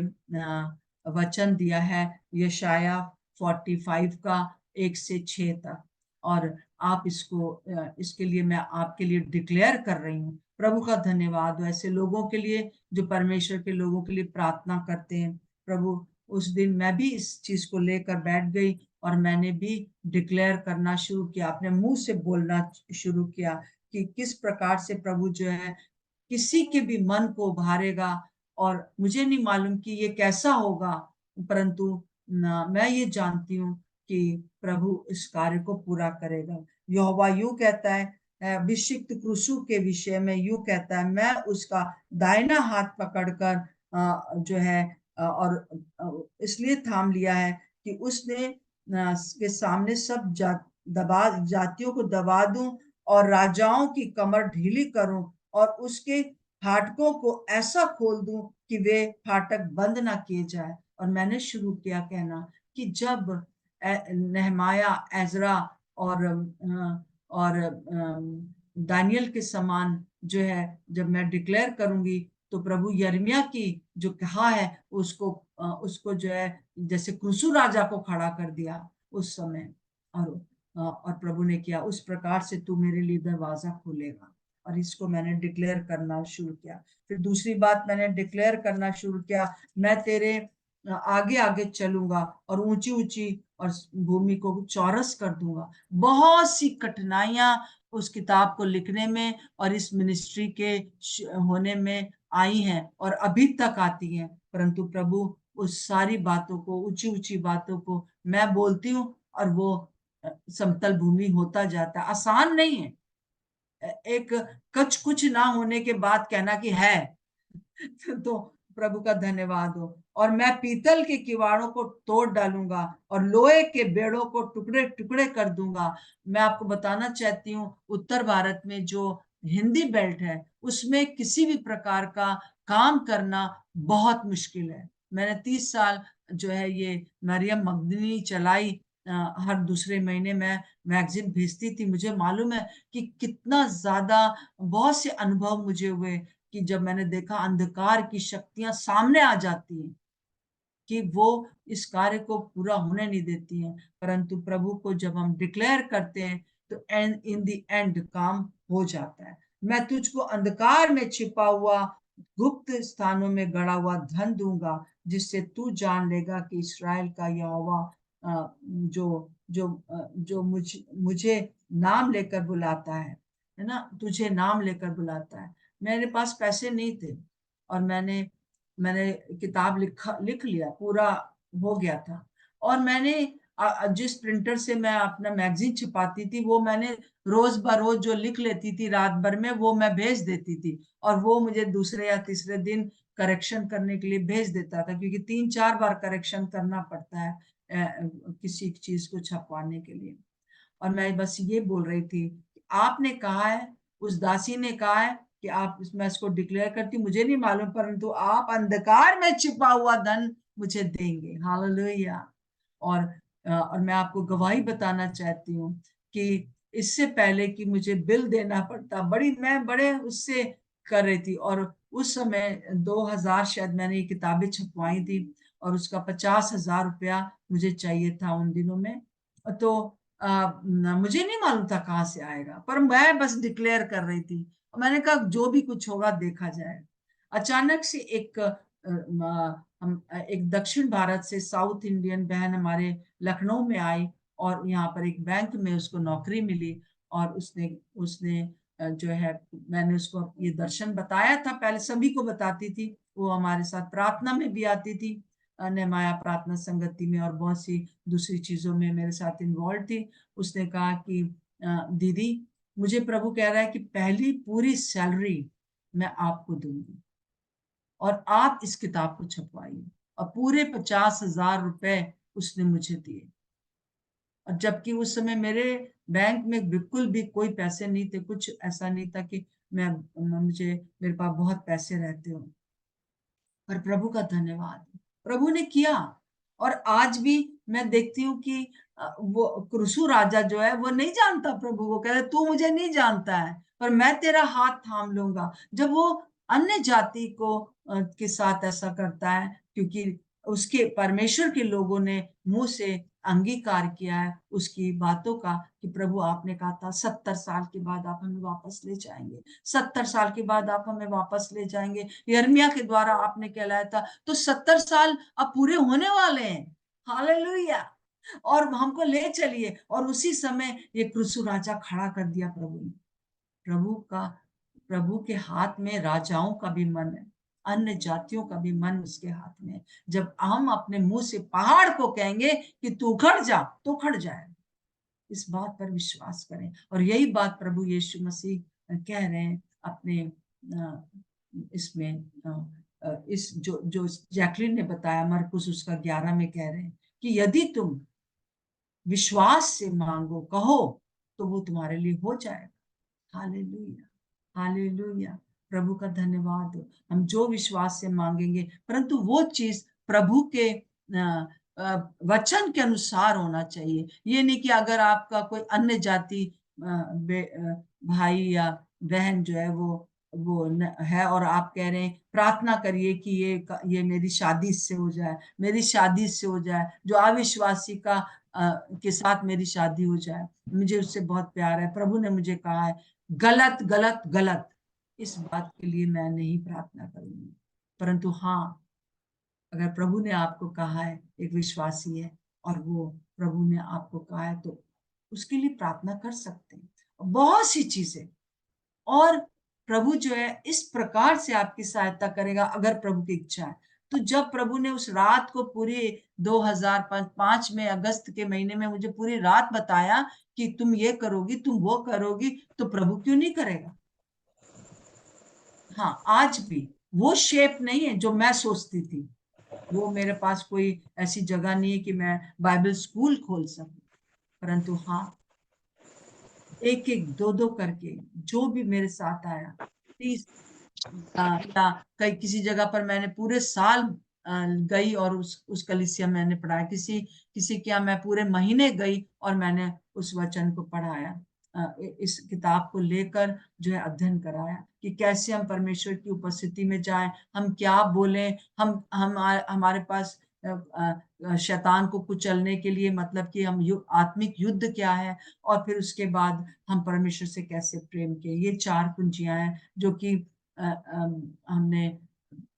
वचन दिया है, यशाया 45 का 1 से 6 तक, और आप इसके लिए मैं आपके लिए डिक्लेयर कर रही हूँ। प्रभु का धन्यवाद हो ऐसे लोगों के लिए जो परमेश्वर के लोगों के लिए प्रार्थना करते हैं। प्रभु, उस दिन मैं भी इस चीज को लेकर बैठ गई और मैंने भी डिक्लेयर करना शुरू किया, अपने मुंह से बोलना शुरू किया कि किस प्रकार से प्रभु जो है किसी के भी मन को उभारेगा। और मुझे नहीं मालूम कि ये कैसा होगा, परंतु मैं ये जानती हूँ कि प्रभु इस कार्य को पूरा करेगा। यहोवा यूं कहता है, अभिषिक्त क्रूसों के विषय में यूं कहता है, मैं उसका दाहिना हाथ पकड़कर जो है और इसलिए थाम लिया है कि उसने के सामने सब जातियों को दबा दूं और राजाओं की कमर ढीली करूं और उसके फाटकों को ऐसा खोल दूं कि वे फाटक बंद ना किए जाए। और मैंने शुरू किया कहना कि जब नेहमाया, एजरा और दानियल के समान जो है जब मैं डिक्लेयर करूंगी, तो प्रभु यिर्मयाह की जो कहा है उसको जो है जैसे क्रूसु राजा को खड़ा कर दिया उस समय, और प्रभु ने किया उस प्रकार से तू मेरे लिए दरवाजा खोलेगा। और इसको मैंने डिक्लेयर करना शुरू किया। फिर दूसरी बात मैंने डिक्लेयर करना शुरू किया, मैं तेरे आगे आगे चलूंगा और ऊंची ऊंची और भूमि को चौरस कर दूंगा। बहुत सी कठिनाइयां उस किताब को लिखने में और इस मिनिस्ट्री के होने में आई हैं और अभी तक आती हैं, परंतु प्रभु उस सारी बातों को, ऊंची ऊंची बातों को मैं बोलती हूँ और वो समतल भूमि होता जाता है। आसान नहीं है एक कच कुछ ना होने के बाद कहना कि है। तो प्रभु का धन्यवाद हो। और मैं पीतल के किवाड़ों को तोड़ डालूंगा और लोहे के बेड़ों को टुकड़े टुकड़े कर दूंगा। मैं आपको बताना चाहती हूँ, उत्तर भारत में जो हिंदी बेल्ट है उसमें किसी भी प्रकार का काम करना बहुत मुश्किल है। मैंने 30 साल जो है ये मरियम मगदनी चलाई। हर दूसरे महीने मैं मैगजीन भेजती थी। मुझे मालूम है कि कितना ज्यादा, बहुत से अनुभव मुझे हुए कि जब मैंने देखा अंधकार की शक्तियां सामने आ जाती हैं कि वो इस कार्य को पूरा होने नहीं देती हैं, परंतु प्रभु को जब हम डिक्लेयर करते हैं तो एंड इन द एंड काम हो जाता है। मैं तुझको अंधकार में छिपा हुआ गुप्त स्थानों में गड़ा हुआ धन दूंगा, जिससे तू जान लेगा कि इस्राएल का यहोवा जो मुझे नाम लेकर बुलाता है ना, तुझे नाम लेकर बुलाता है। मेरे पास पैसे नहीं थे और मैंने मैंने किताब लिख लिया, पूरा हो गया था। और मैंने जिस प्रिंटर से मैं अपना मैगजीन छपाती थी वो मैंने रोज बरोज जो लिख लेती थी रात भर में, वो मैं भेज देती थी और वो मुझे दूसरे या तीसरे दिन करेक्शन करने के लिए भेज देता था, क्योंकि 3-4 बार करेक्शन करना पड़ता है किसी चीज को छपवाने के लिए। और मैं बस ये बोल रही थी, आपने कहा है, उस दासी ने कहा है कि आप, मैं इसको डिक्लेयर करती, मुझे नहीं मालूम, परंतु आप अंधकार में छिपा हुआ धन मुझे देंगे। हालेलुया। और मैं आपको गवाही बताना चाहती हूँ कि इससे पहले कि मुझे बिल देना पड़ता, मैं बड़े उससे कर रही थी। और उस समय 2000 शायद मैंने ये किताबें छपवाई थी और उसका 50,000 रुपया मुझे चाहिए था उन दिनों में। तो मुझे नहीं मालूम था कहाँ से आएगा, पर मैं बस डिक्लेयर कर रही थी। मैंने कहा जो भी कुछ होगा देखा जाएगा। अचानक से एक दक्षिण भारत से साउथ इंडियन बहन हमारे लखनऊ में आई और यहाँ पर एक बैंक में उसको नौकरी मिली। और उसने उसने जो है, मैंने उसको ये दर्शन बताया था, पहले सभी को बताती थी। वो हमारे साथ प्रार्थना में भी आती थी, नेमाया प्रार्थना संगति में, और बहुत सी दूसरी चीजों में मेरे साथ इन्वॉल्व थी। उसने कहा कि दीदी, मुझे प्रभु कह रहा है कि पहली पूरी सैलरी मैं आपको दूंगी और आप इस किताब को छपवाइए। और पूरे 50,000 रुपए उसने मुझे दिए। और जबकि उस समय मेरे बैंक में बिल्कुल भी कोई पैसे नहीं थे, कुछ ऐसा नहीं था कि मेरे पास बहुत पैसे रहते हो। पर प्रभु का धन्यवाद, प्रभु ने किया। और आज भी मैं देखती हूँ कि वो क्रूसु राजा जो है वो नहीं जानता प्रभु को, कह रहे तू मुझे नहीं जानता है पर मैं तेरा हाथ थाम लूंगा। जब वो अन्य जाति को के साथ ऐसा करता है, क्योंकि उसके परमेश्वर के लोगों ने मुंह से अंगीकार किया है उसकी बातों का कि प्रभु आपने कहा था 70 साल के बाद आप हमें वापस ले जाएंगे, 70 साल के बाद आप हमें वापस ले जाएंगे। यिर्मयाह के द्वारा आपने कहलाया था, तो 70 साल अब पूरे होने वाले हैं। हालेलुया। और हमको ले चलिए। और उसी समय ये क्रूसु राजा खड़ा कर दिया प्रभु ने। प्रभु का प्रभु के हाथ में राजाओं का भी मन है, अन्य जातियों का भी मन उसके हाथ में। जब हम अपने मुंह से पहाड़ को कहेंगे कि तू उखड़ जा, तो उखड़ जाए। इस बात पर विश्वास करें। और यही बात प्रभु यीशु मसीह कह रहे हैं अपने इसमें, इस जो जो जैकलिन ने बताया, मरकुस उसका 11 में कह रहे हैं कि यदि तुम विश्वास से मांगो, कहो, तो वो तुम्हारे लिए हो जाएगा। Hallelujah, hallelujah. प्रभु का धन्यवाद हो। हम जो विश्वास से मांगेंगे, परंतु वो चीज प्रभु के वचन के अनुसार होना चाहिए। ये नहीं कि अगर आपका कोई अन्य जाति भाई या बहन जो है वो है, और आप कह रहे हैं प्रार्थना करिए कि ये मेरी शादी इससे हो जाए, मेरी शादी इससे हो जाए, जो अविश्वासी के साथ मेरी शादी हो जाए, मुझे उससे बहुत प्यार है, प्रभु ने मुझे कहा है, गलत गलत गलत, इस बात के लिए मैं नहीं प्रार्थना करूंगी। परंतु हाँ, अगर प्रभु ने आपको कहा है, एक विश्वासी है और वो प्रभु ने आपको कहा है, तो उसके लिए प्रार्थना कर सकते हैं, बहुत सी चीजें। और प्रभु जो है इस प्रकार से आपकी सहायता करेगा, अगर प्रभु की इच्छा है तो। जब प्रभु ने उस रात को पूरी 2005 में अगस्त के महीने में मुझे पूरी रात बताया कि तुम ये करोगी, तुम वो करोगी, तो प्रभु क्यों नहीं करेगा। हाँ, आज भी वो शेप नहीं है जो मैं सोचती थी, वो मेरे पास कोई ऐसी जगह नहीं है कि मैं बाइबल स्कूल खोल सकूं, परंतु हाँ, एक एक दो दो करके जो भी मेरे साथ आया, 30 या कई किसी जगह पर मैंने पूरे साल गई और उस कलीसिया में मैंने पढ़ाया, किसी किसी के यहाँ मैं पूरे महीने गई और मैंने उस वचन को पढ़ाया, इस किताब को लेकर जो है अध्ययन कराया कि कैसे हम परमेश्वर की उपस्थिति में जाएं, हम क्या बोलें, हम हमारे पास शैतान को कुचलने के लिए, मतलब कि हम आत्मिक युद्ध क्या है, और फिर उसके बाद हम परमेश्वर से कैसे प्रेम किए। ये 4 कुंजियां हैं जो कि हमने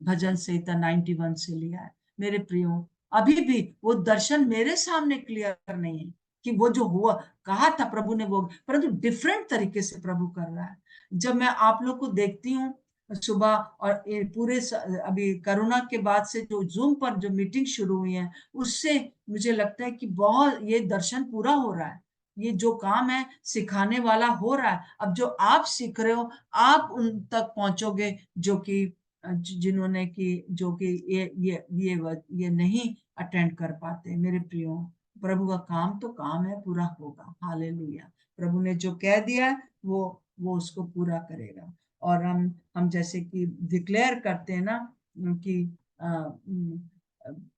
भजन संहिता 91 से लिया है। मेरे प्रियो, अभी भी वो दर्शन मेरे सामने क्लियर नहीं है कि वो जो हुआ कहा था प्रभु ने वो, परंतु डिफरेंट तरीके से प्रभु कर रहा है। जब मैं आप लोग को देखती हूँ सुबह, और पूरे अभी कोरोना के बाद से जो जूम पर जो मीटिंग शुरू हुई है, उससे मुझे लगता है कि बहुत ये दर्शन पूरा हो रहा है। ये जो काम है सिखाने वाला हो रहा है। अब जो आप सीख रहे हो, आप उन तक पहुंचोगे जो कि जिन्होंने कि जो कि ये नहीं अटेंड कर पाते। मेरे प्रियो, प्रभु का काम तो काम है, पूरा होगा। हालेलुया। प्रभु ने जो कह दिया है वो उसको पूरा करेगा। और हम जैसे कि डिक्लेयर करते हैं ना कि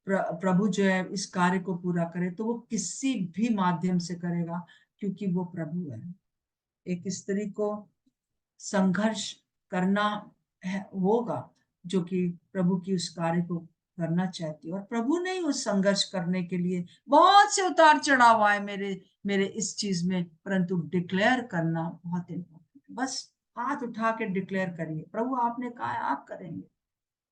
प्रभु जो है इस कार्य को पूरा करे, तो वो किसी भी माध्यम से करेगा, क्योंकि वो प्रभु है। एक स्त्री को संघर्ष करना होगा, जो कि प्रभु की उस कार्य को करना चाहती है, और प्रभु ने उस संघर्ष करने के लिए बहुत से उतार चढ़ाव आए मेरे मेरे इस चीज में, परंतु डिक्लेयर करना बहुत इम्पोर्टेंट है। बस हाथ उठा के डिक्लेयर करिए, प्रभु आपने कहा है आप करेंगे,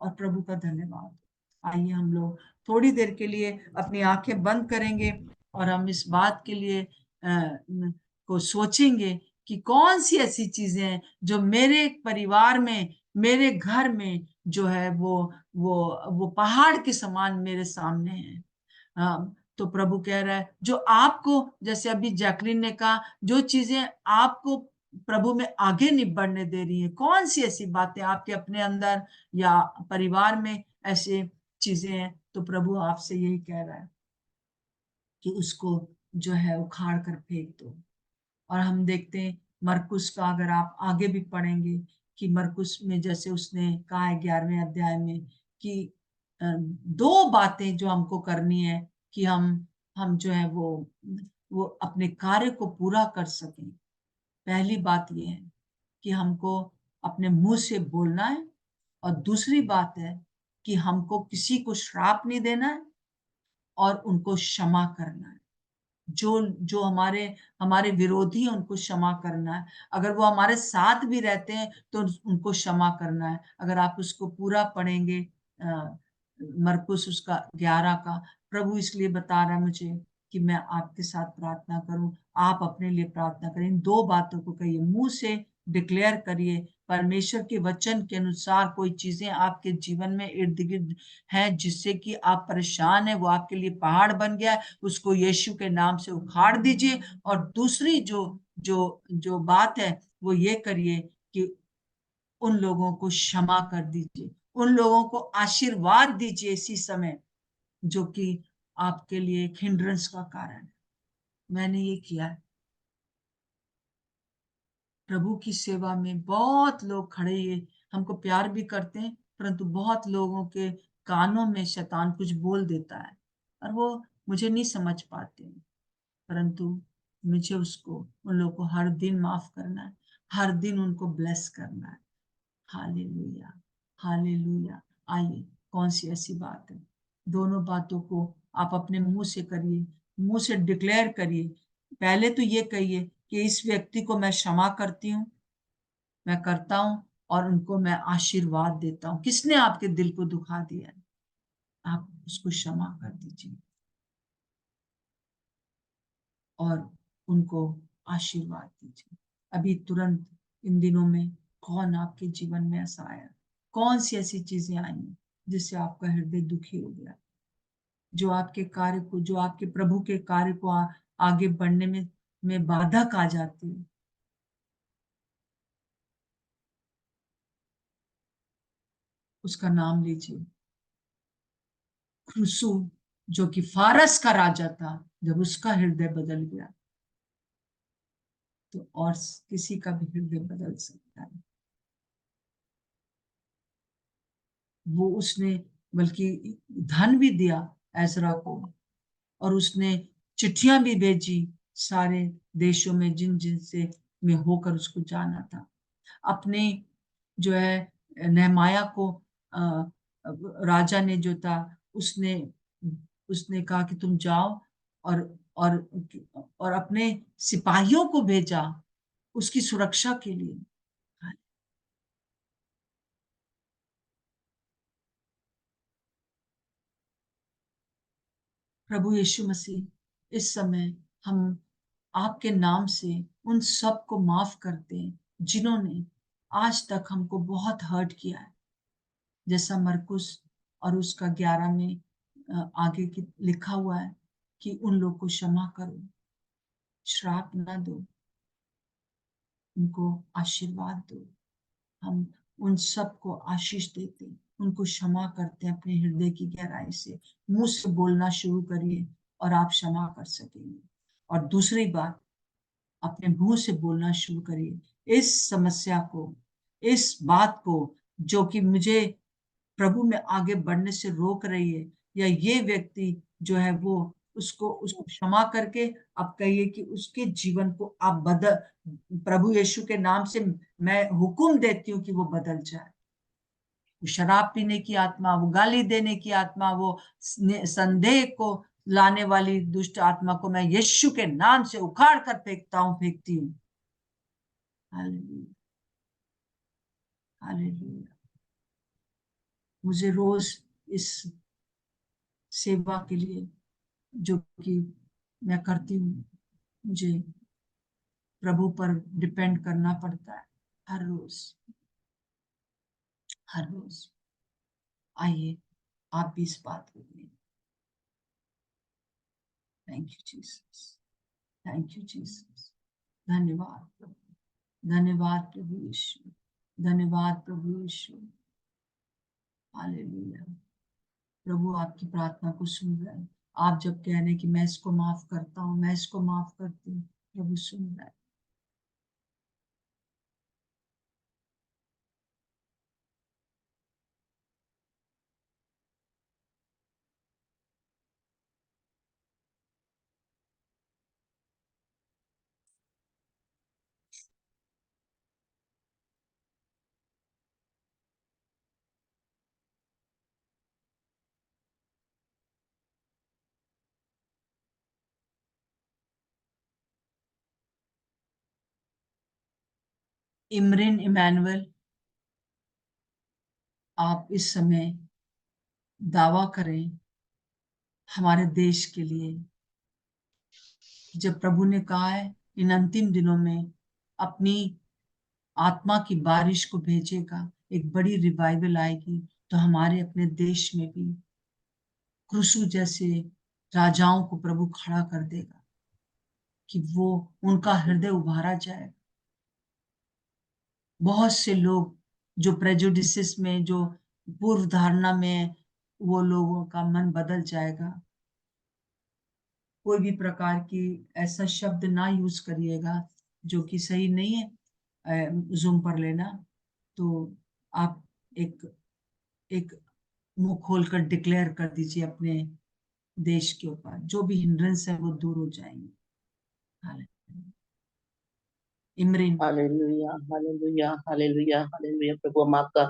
और प्रभु का धन्यवाद। आइए हम लोग थोड़ी देर के लिए अपनी आंखें बंद करेंगे और हम इस बात के लिए को सोचेंगे कि कौन सी ऐसी चीजें हैं जो मेरे परिवार में, मेरे घर में जो है वो पहाड़ के समान मेरे सामने है। तो प्रभु कह रहा है, जो आपको, जैसे अभी जैकलीन ने कहा, जो चीजें आपको प्रभु में आगे नहीं बढ़ने दे रही है, कौन सी ऐसी बातें आपके अपने अंदर या परिवार में ऐसे चीजें हैं, तो प्रभु आपसे यही कह रहा है कि उसको जो है उखाड़ कर फेंक दो। और हम देखते हैं मरकुस का, अगर आप आगे भी पढ़ेंगे कि मरकुस में जैसे उसने कहा है 11वें अध्याय में कि दो बातें जो हमको करनी है कि हम जो है वो अपने कार्य को पूरा कर सकें। पहली बात ये है कि हमको अपने मुंह से बोलना है, और दूसरी बात है कि हमको किसी को श्राप नहीं देना है और उनको क्षमा करना है। जो जो हमारे हमारे विरोधी हैं उनको क्षमा करना है। अगर वो हमारे साथ भी रहते हैं तो उनको क्षमा करना है। अगर आप उसको पूरा पढ़ेंगे मरकुस उसका 11 का, प्रभु इसलिए बता रहा है मुझे कि मैं आपके साथ प्रार्थना करूं, आप अपने लिए प्रार्थना करें। इन दो बातों को कहिए, मुंह से डिक्लेयर करिए, परमेश्वर के वचन के अनुसार कोई चीजें आपके जीवन में इर्द गिर्द हैं जिससे कि आप परेशान है, वो आपके लिए पहाड़ बन गया है, उसको यीशु के नाम से उखाड़ दीजिए। और दूसरी जो जो जो बात है वो ये करिए कि उन लोगों को क्षमा कर दीजिए, उन लोगों को आशीर्वाद दीजिए इसी समय, जो कि आपके लिए एक हिंड्रेंस का कारण है। मैंने ये किया है। प्रभु की सेवा में बहुत लोग खड़े ये हमको प्यार भी करते हैं, परंतु बहुत लोगों के कानों में शैतान कुछ बोल देता है और वो मुझे नहीं समझ पाते। परंतु मुझे उसको उन लोगों को हर दिन माफ करना है, हर दिन उनको ब्लेस करना है। Hallelujah, hallelujah. आइए, कौन सी ऐसी बात है? दोनों बातों को आप अपने मुंह से करिए, मुंह से डिक्लेयर करिए। पहले तो ये कहिए कि इस व्यक्ति को मैं क्षमा करती हूँ, मैं करता हूँ, और उनको मैं आशीर्वाद देता हूँ। किसने आपके दिल को दुखा दिया है, आप उसको क्षमा कर दीजिए और उनको आशीर्वाद दीजिए। अभी तुरंत इन दिनों में कौन आपके जीवन में ऐसा आया, कौन सी ऐसी चीजें आई जिससे आपका हृदय दुखी हो गया, जो आपके कार्य को, जो आपके प्रभु के कार्य को आगे बढ़ने में बाधक आ जाती है? उसका नाम लीजिए। खुसू, जो कि फारस का राजा था, जब उसका हृदय बदल गया तो और किसी का भी हृदय बदल सकता है। वो उसने बल्कि धन भी दिया एजरा को, और उसने चिट्ठियां भी भेजी सारे देशों में जिन जिन से में होकर उसको जाना था। अपने जो है नेहमाया को राजा ने जो था, उसने उसने कहा कि तुम जाओ, और और और अपने सिपाहियों को भेजा उसकी सुरक्षा के लिए। प्रभु यीशु मसीह, इस समय हम आपके नाम से उन सब को माफ करते हैं जिन्होंने आज तक हमको बहुत हर्ट किया है। जैसा मरकुस और उसका 11 में आगे की लिखा हुआ है कि उन लोग को क्षमा करो, श्राप ना दो, उनको आशीर्वाद दो। हम उन सबको आशीष देते, उनको क्षमा करते हैं अपने हृदय की गहराई से। मुंह से बोलना शुरू करिए और आप क्षमा कर सकेंगे। और दूसरी बात, अपने मुंह से बोलना शुरू करिए इस समस्या को, इस बात को जो कि मुझे प्रभु में आगे बढ़ने से रोक रही है, या ये व्यक्ति जो है वो, उसको उसको क्षमा करके आप कहिए कि उसके जीवन को आप बदल, प्रभु यीशु के नाम से मैं हुक्म देती हूँ कि वो बदल जाए। वो शराब पीने की आत्मा, वो गाली देने की आत्मा, वो संदेह को लाने वाली दुष्ट आत्मा को मैं यीशु के नाम से उखाड़ कर फेंकता हूँ, फेंकती हूँ। Hallelujah, hallelujah. मुझे रोज इस सेवा के लिए जो कि मैं करती हूँ, मुझे प्रभु पर डिपेंड करना पड़ता है हर रोज, हर रोज। आइए, आप भी इस बात को लें। Thank you Jesus, thank you Jesus. धन्यवाद प्रभु, धन्यवाद प्रभु यीशु, धन्यवाद प्रभु यीशु। हालेलुया। प्रभु आपकी प्रार्थना को सुन रहे हैं। आप जब कह रहे हैं कि मैं इसको माफ करता हूँ, मैं इसको माफ करती हूँ, प्रभु सुन रहा है। इमरिन इमैनुअल, आप इस समय दावा करें हमारे देश के लिए। जब प्रभु ने कहा है इन अंतिम दिनों में अपनी आत्मा की बारिश को भेजेगा, एक बड़ी रिवाइवल आएगी, तो हमारे अपने देश में भी क्रूसु जैसे राजाओं को प्रभु खड़ा कर देगा कि वो, उनका हृदय उभारा जाएगा। बहुत से लोग जो प्रेजुडिसेस में, जो पूर्व धारणा में, वो लोगों का मन बदल जाएगा। कोई भी प्रकार की ऐसा शब्द ना यूज करिएगा जो कि सही नहीं है जूम पर लेना। तो आप एक एक मुंह खोलकर डिक्लेयर कर दीजिए अपने देश के ऊपर, जो भी हिंड्रेंस है वो दूर हो जाएंगे। इमरीन। Hallelujah, hallelujah, hallelujah, hallelujah. प्रभु हम आपका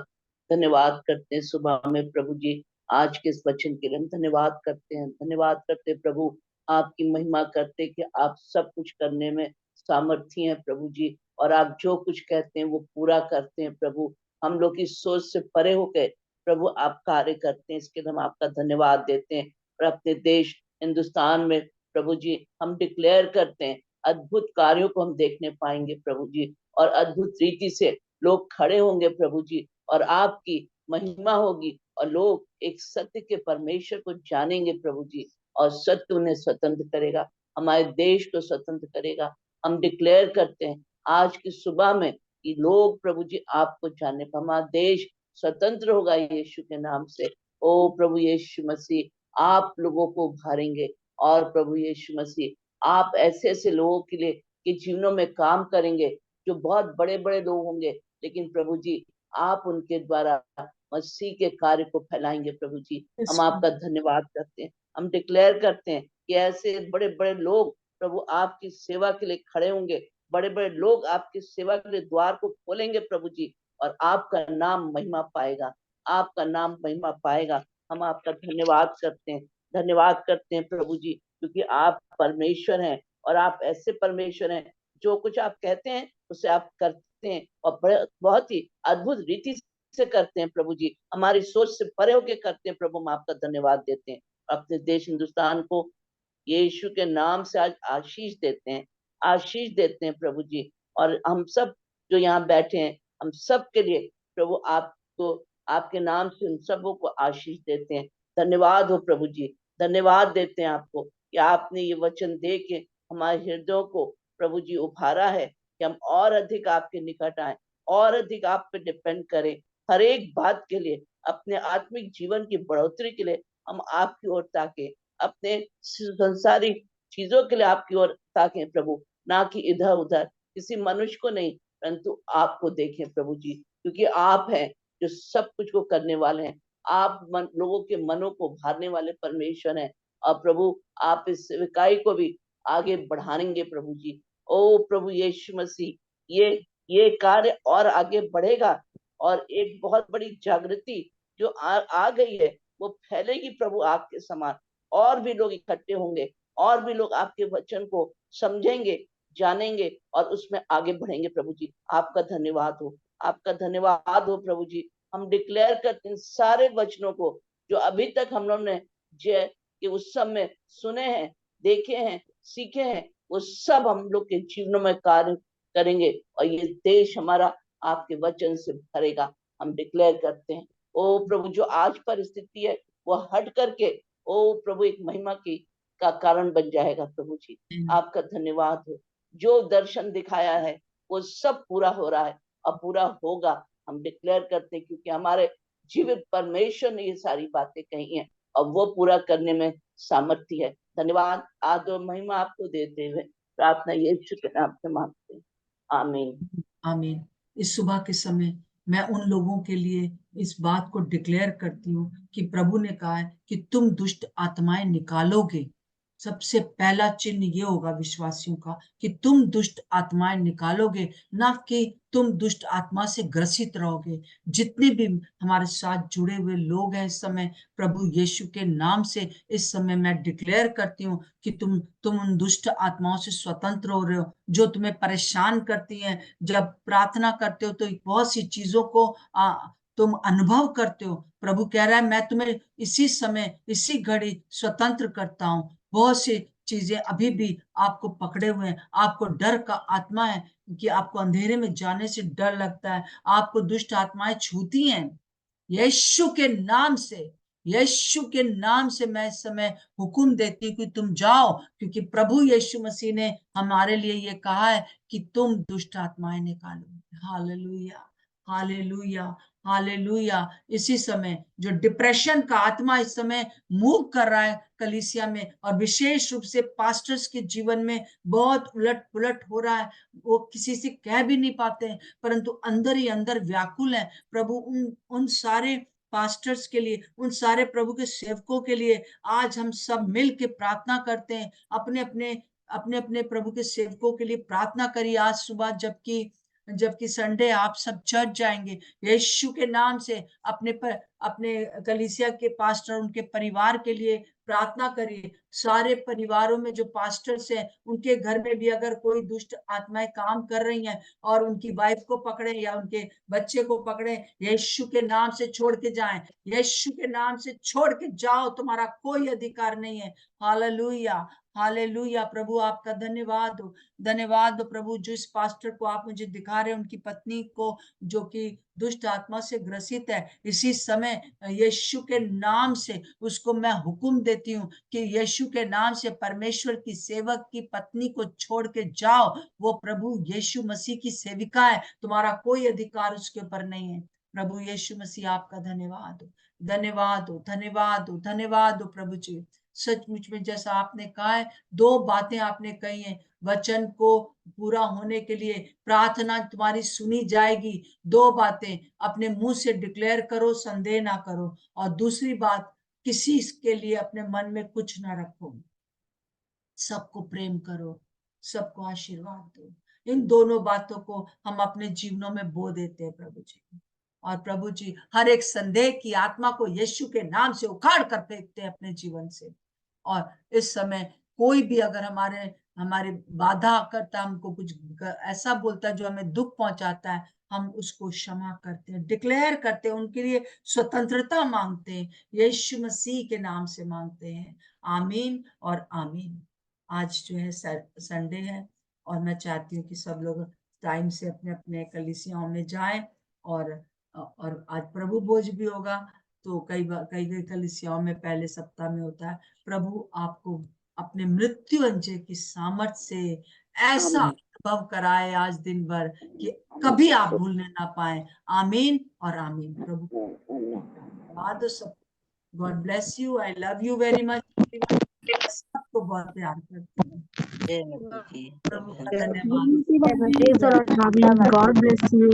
धन्यवाद करते हैं सुबह में प्रभु जी, आज के इस वचन के लिए हम धन्यवाद करते हैं, धन्यवाद करते हैं प्रभु, आपकी महिमा करते हैं कि आप सब कुछ करने में सामर्थ्य हैं प्रभु जी, और आप जो कुछ कहते हैं वो पूरा करते हैं प्रभु। हम लोग की सोच से परे होकर प्रभु आप कार्य करते हैं, इसके लिए हम आपका धन्यवाद देते हैं। और अपने देश हिंदुस्तान में प्रभु जी हम डिक्लेयर करते हैं, अद्भुत कार्यों को हम देखने पाएंगे प्रभु जी, और अद्भुत रीति से लोग खड़े होंगे प्रभु जी, और आपकी महिमा होगी, और लोग एक सत्य के परमेश्वर को जानेंगे प्रभु जी, और सत्य उन्हें स्वतंत्र करेगा, हमारे देश को स्वतंत्र करेगा। हम डिक्लेयर करते हैं आज की सुबह में कि लोग प्रभु जी आपको जानने पर हमारा देश स्वतंत्र होगा यीशु के नाम से। ओ प्रभु यीशु मसीह आप लोगों को उभारेंगे, और प्रभु यीशु मसीह आप ऐसे ऐसे लोगों के लिए के जीवनों में काम करेंगे जो बहुत बड़े बड़े लोग होंगे, लेकिन प्रभु जी आप उनके द्वारा मसीह के कार्य को फैलाएंगे प्रभु जी। हम आपका धन्यवाद करते हैं, हम डिक्लेयर करते हैं कि ऐसे बड़े बड़े लोग प्रभु आपकी सेवा के लिए खड़े होंगे, बड़े बड़े लोग आपकी सेवा के लिए द्वार को खोलेंगे प्रभु जी, और आपका नाम महिमा पाएगा, आपका नाम महिमा पाएगा। हम आपका धन्यवाद करते हैं, धन्यवाद करते हैं प्रभु जी, क्योंकि आप परमेश्वर हैं, और आप ऐसे परमेश्वर हैं जो कुछ आप कहते हैं उसे आप करते हैं, और बहुत ही अद्भुत रीति से करते हैं प्रभु जी, हमारी सोच से परे होके करते हैं प्रभु। हम आपका धन्यवाद देते हैं, अपने देश हिंदुस्तान को यीशु के नाम से आज आशीष देते हैं, आशीष देते हैं प्रभु जी। और हम सब जो यहाँ बैठे हैं, हम सब के लिए प्रभु आपको आपके नाम से उन सबों को आशीष देते हैं। धन्यवाद हो प्रभु जी, धन्यवाद देते हैं आपको कि आपने ये वचन दे के हमारे हृदयों को प्रभु जी उभारा है कि हम और अधिक आपके निकट आए, और अधिक आप पे डिपेंड करें, हर एक बात के लिए, अपने आत्मिक जीवन की बढ़ोतरी के लिए हम आपकी ओर ताके, अपने संसारी चीजों के लिए आपकी ओर ताकें प्रभु, ना कि इधर उधर किसी मनुष्य को नहीं, परंतु आपको देखें प्रभु जी, क्योंकि आप हैं जो सब कुछ को करने वाले हैं। आप लोगों के मनों को भरने वाले परमेश्वर हैं, और प्रभु आप इस सेवकाई को भी आगे बढ़ाएंगे प्रभु जी। ओ प्रभु यीशु मसीह, ये कार्य और आगे बढ़ेगा, और एक बहुत बड़ी जागृति जो आ गई है वो फैलेगी प्रभु आपके समान, और भी लोग इकट्ठे होंगे, और भी लोग आपके वचन को समझेंगे, जानेंगे, और उसमें आगे बढ़ेंगे प्रभु जी। आपका धन्यवाद हो, आपका धन्यवाद हो प्रभु जी। हम डिक्लेयर करते हैं सारे वचनों को जो अभी तक हम लोग ने जय के उस समय सुने हैं, देखे हैं, सीखे हैं, वो सब हम लोग के जीवनों में कार्य करेंगे, और ये देश हमारा आपके वचन से भरेगा। हम डिक्लेयर करते हैं ओ प्रभु, जो आज परिस्थिति है वो हट करके ओ प्रभु एक महिमा की का कारण बन जाएगा प्रभु जी। आपका धन्यवाद हो, जो दर्शन दिखाया है वो सब पूरा हो रहा है और पूरा होगा। हम डिक्लेयर करते हैं क्योंकि हमारे जीवित परमेश्वर ने ये सारी बातें कही हैं, और वो पूरा करने में सामर्थ्य है। धन्यवाद, आदर महिमा आपको देते हुए प्रार्थना यीशु के नाम से मांगते हैं, आमीन। आमीन। इस सुबह के समय मैं उन लोगों के लिए इस बात को डिक्लेयर करती हूँ कि प्रभु ने कहा है कि तुम दुष्ट आत्माएं निकालोगे। सबसे पहला चिन्ह ये होगा विश्वासियों का कि तुम दुष्ट आत्माएं निकालोगे, ना कि तुम दुष्ट आत्मा से ग्रसित रहोगे। जितने भी हमारे साथ जुड़े हुए लोग हैं इस समय, प्रभु यीशु के नाम से इस समय मैं डिक्लेयर करती हूँ कि तुम उन दुष्ट आत्माओं से स्वतंत्र हो रहे हो जो तुम्हें परेशान करती हैं। जब प्रार्थना करते हो तो बहुत सी चीजों को तुम अनुभव करते हो। प्रभु कह रहा है मैं तुम्हें इसी समय इसी घड़ी स्वतंत्र करता हूँ। बहुत सी चीजें अभी भी आपको पकड़े हुए हैं, आपको डर का आत्मा है कि आपको अंधेरे में जाने से डर लगता है, आपको दुष्ट आत्माएं छूती हैं। यीशु के नाम से, यीशु के नाम से मैं इस समय हुक्म देती हूँ कि तुम जाओ, क्योंकि प्रभु यीशु मसीह ने हमारे लिए ये कहा है कि तुम दुष्ट आत्माएं निकालो। Hallelujah, hallelujah, hallelujah. इसी समय जो डिप्रेशन का आत्मा इस समय मूव कर रहा है कलीसिया में, और विशेष रूप से पास्टर्स के जीवन में बहुत उलट पुलट हो रहा है, वो किसी से कह भी नहीं पाते हैं, परंतु अंदर ही अंदर व्याकुल है। प्रभु उन सारे पास्टर्स के लिए, उन सारे प्रभु के सेवकों के लिए आज हम सब मिल के प्रार्थना करते हैं। अपने अपने अपने अपने प्रभु के सेवकों के लिए प्रार्थना करिए आज सुबह, जबकि संडे आप सब चर्च जाएंगे, यीशु के नाम से अपने कलीसिया के पास्टर, उनके परिवार के लिए प्रार्थना करिए। सारे परिवारों में जो पास्टर्स हैं, उनके घर में भी अगर कोई दुष्ट आत्माएं काम कर रही हैं और उनकी वाइफ को पकड़े या उनके बच्चे को पकड़े, यीशु के नाम से छोड़ के जाएं, यीशु के नाम से छोड़ के जाओ, तुम्हारा कोई अधिकार नहीं है। Hallelujah, hallelujah. प्रभु आपका धन्यवाद हो, धन्यवाद हो प्रभु, जो इस पास्टर को आप मुझे दिखा रहे हैं, उनकी पत्नी को जो कि दुष्ट आत्मा से ग्रसित है, इसी समय यीशु के नाम से उसको मैं हुक्म देती हूँ कि यीशु के नाम से परमेश्वर की सेवक की पत्नी को छोड़ के जाओ। वो प्रभु यीशु मसीह की सेविका है, तुम्हारा कोई अधिकार उसके ऊपर नहीं है। प्रभु यीशु मसीह आपका धन्यवाद हो, धन्यवाद हो, धन्यवाद हो, धन्यवाद हो प्रभु जी। सचमुच में जैसा आपने कहा है, 2 बातें आपने कही हैं, वचन को पूरा होने के लिए प्रार्थना तुम्हारी सुनी जाएगी। 2 बातें, अपने मुंह से डिक्लेयर करो, संदेह ना करो, और दूसरी बात, किसी के लिए अपने मन में कुछ ना रखो, सबको प्रेम करो, सबको आशीर्वाद दो। इन दोनों बातों को हम अपने जीवनों में बो देते हैं प्रभु जी। और प्रभु जी हर एक संदेह की आत्मा को यीशु के नाम से उखाड़ कर फेंकते हैं अपने जीवन से। और इस समय कोई भी अगर हमारे बाधा करता, हमको कुछ ऐसा बोलता है जो हमें दुख पहुंचाता है, हम उसको क्षमा करते हैं, डिक्लेयर करते हैं, उनके लिए स्वतंत्रता मांगते हैं, यीशु मसीह के नाम से मांगते हैं। आमीन और आमीन। आज जो है संडे है और मैं चाहती हूँ कि सब लोग टाइम से अपने अपने कलीसियाओं में जाएं, और आज प्रभु भोज भी होगा, तो कई कलीसियाओं में पहले सप्ताह में होता है। प्रभु आपको अपने मृत्यु अंजय की सामर्थ से ऐसा अनुभव कराए आज दिन भर कि कभी आप भूलने ना पाए। आमीन और आमीन। प्रभु धन्यवाद सब। God bless you, I love you very much, सबको बहुत प्यार करती हूँ। प्रभु का धन्यवाद। God bless you.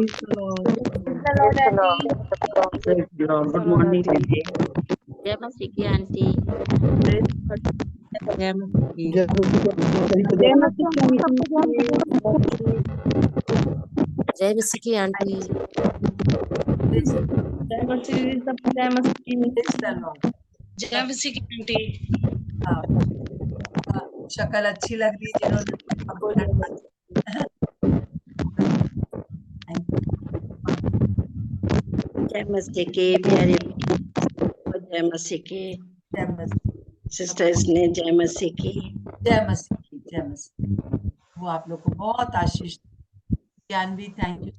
Good morning दीदी। जय मसीह की आंटी। जय मसीह। जय मसीह की आंटी। जय मसीह, सबको जय मसीह। जय मसीह की आंटी। शक्ल अच्छी लग रही है जिन्होंने। जय मसीह के प्यारे, जय मसीह के जय मसीह। सिस्टर्स ने जय मसीह की, जय मसीह की, जय मसीह। वो आप लोग को बहुत आशीष। ज्ञान भी, थैंक यू।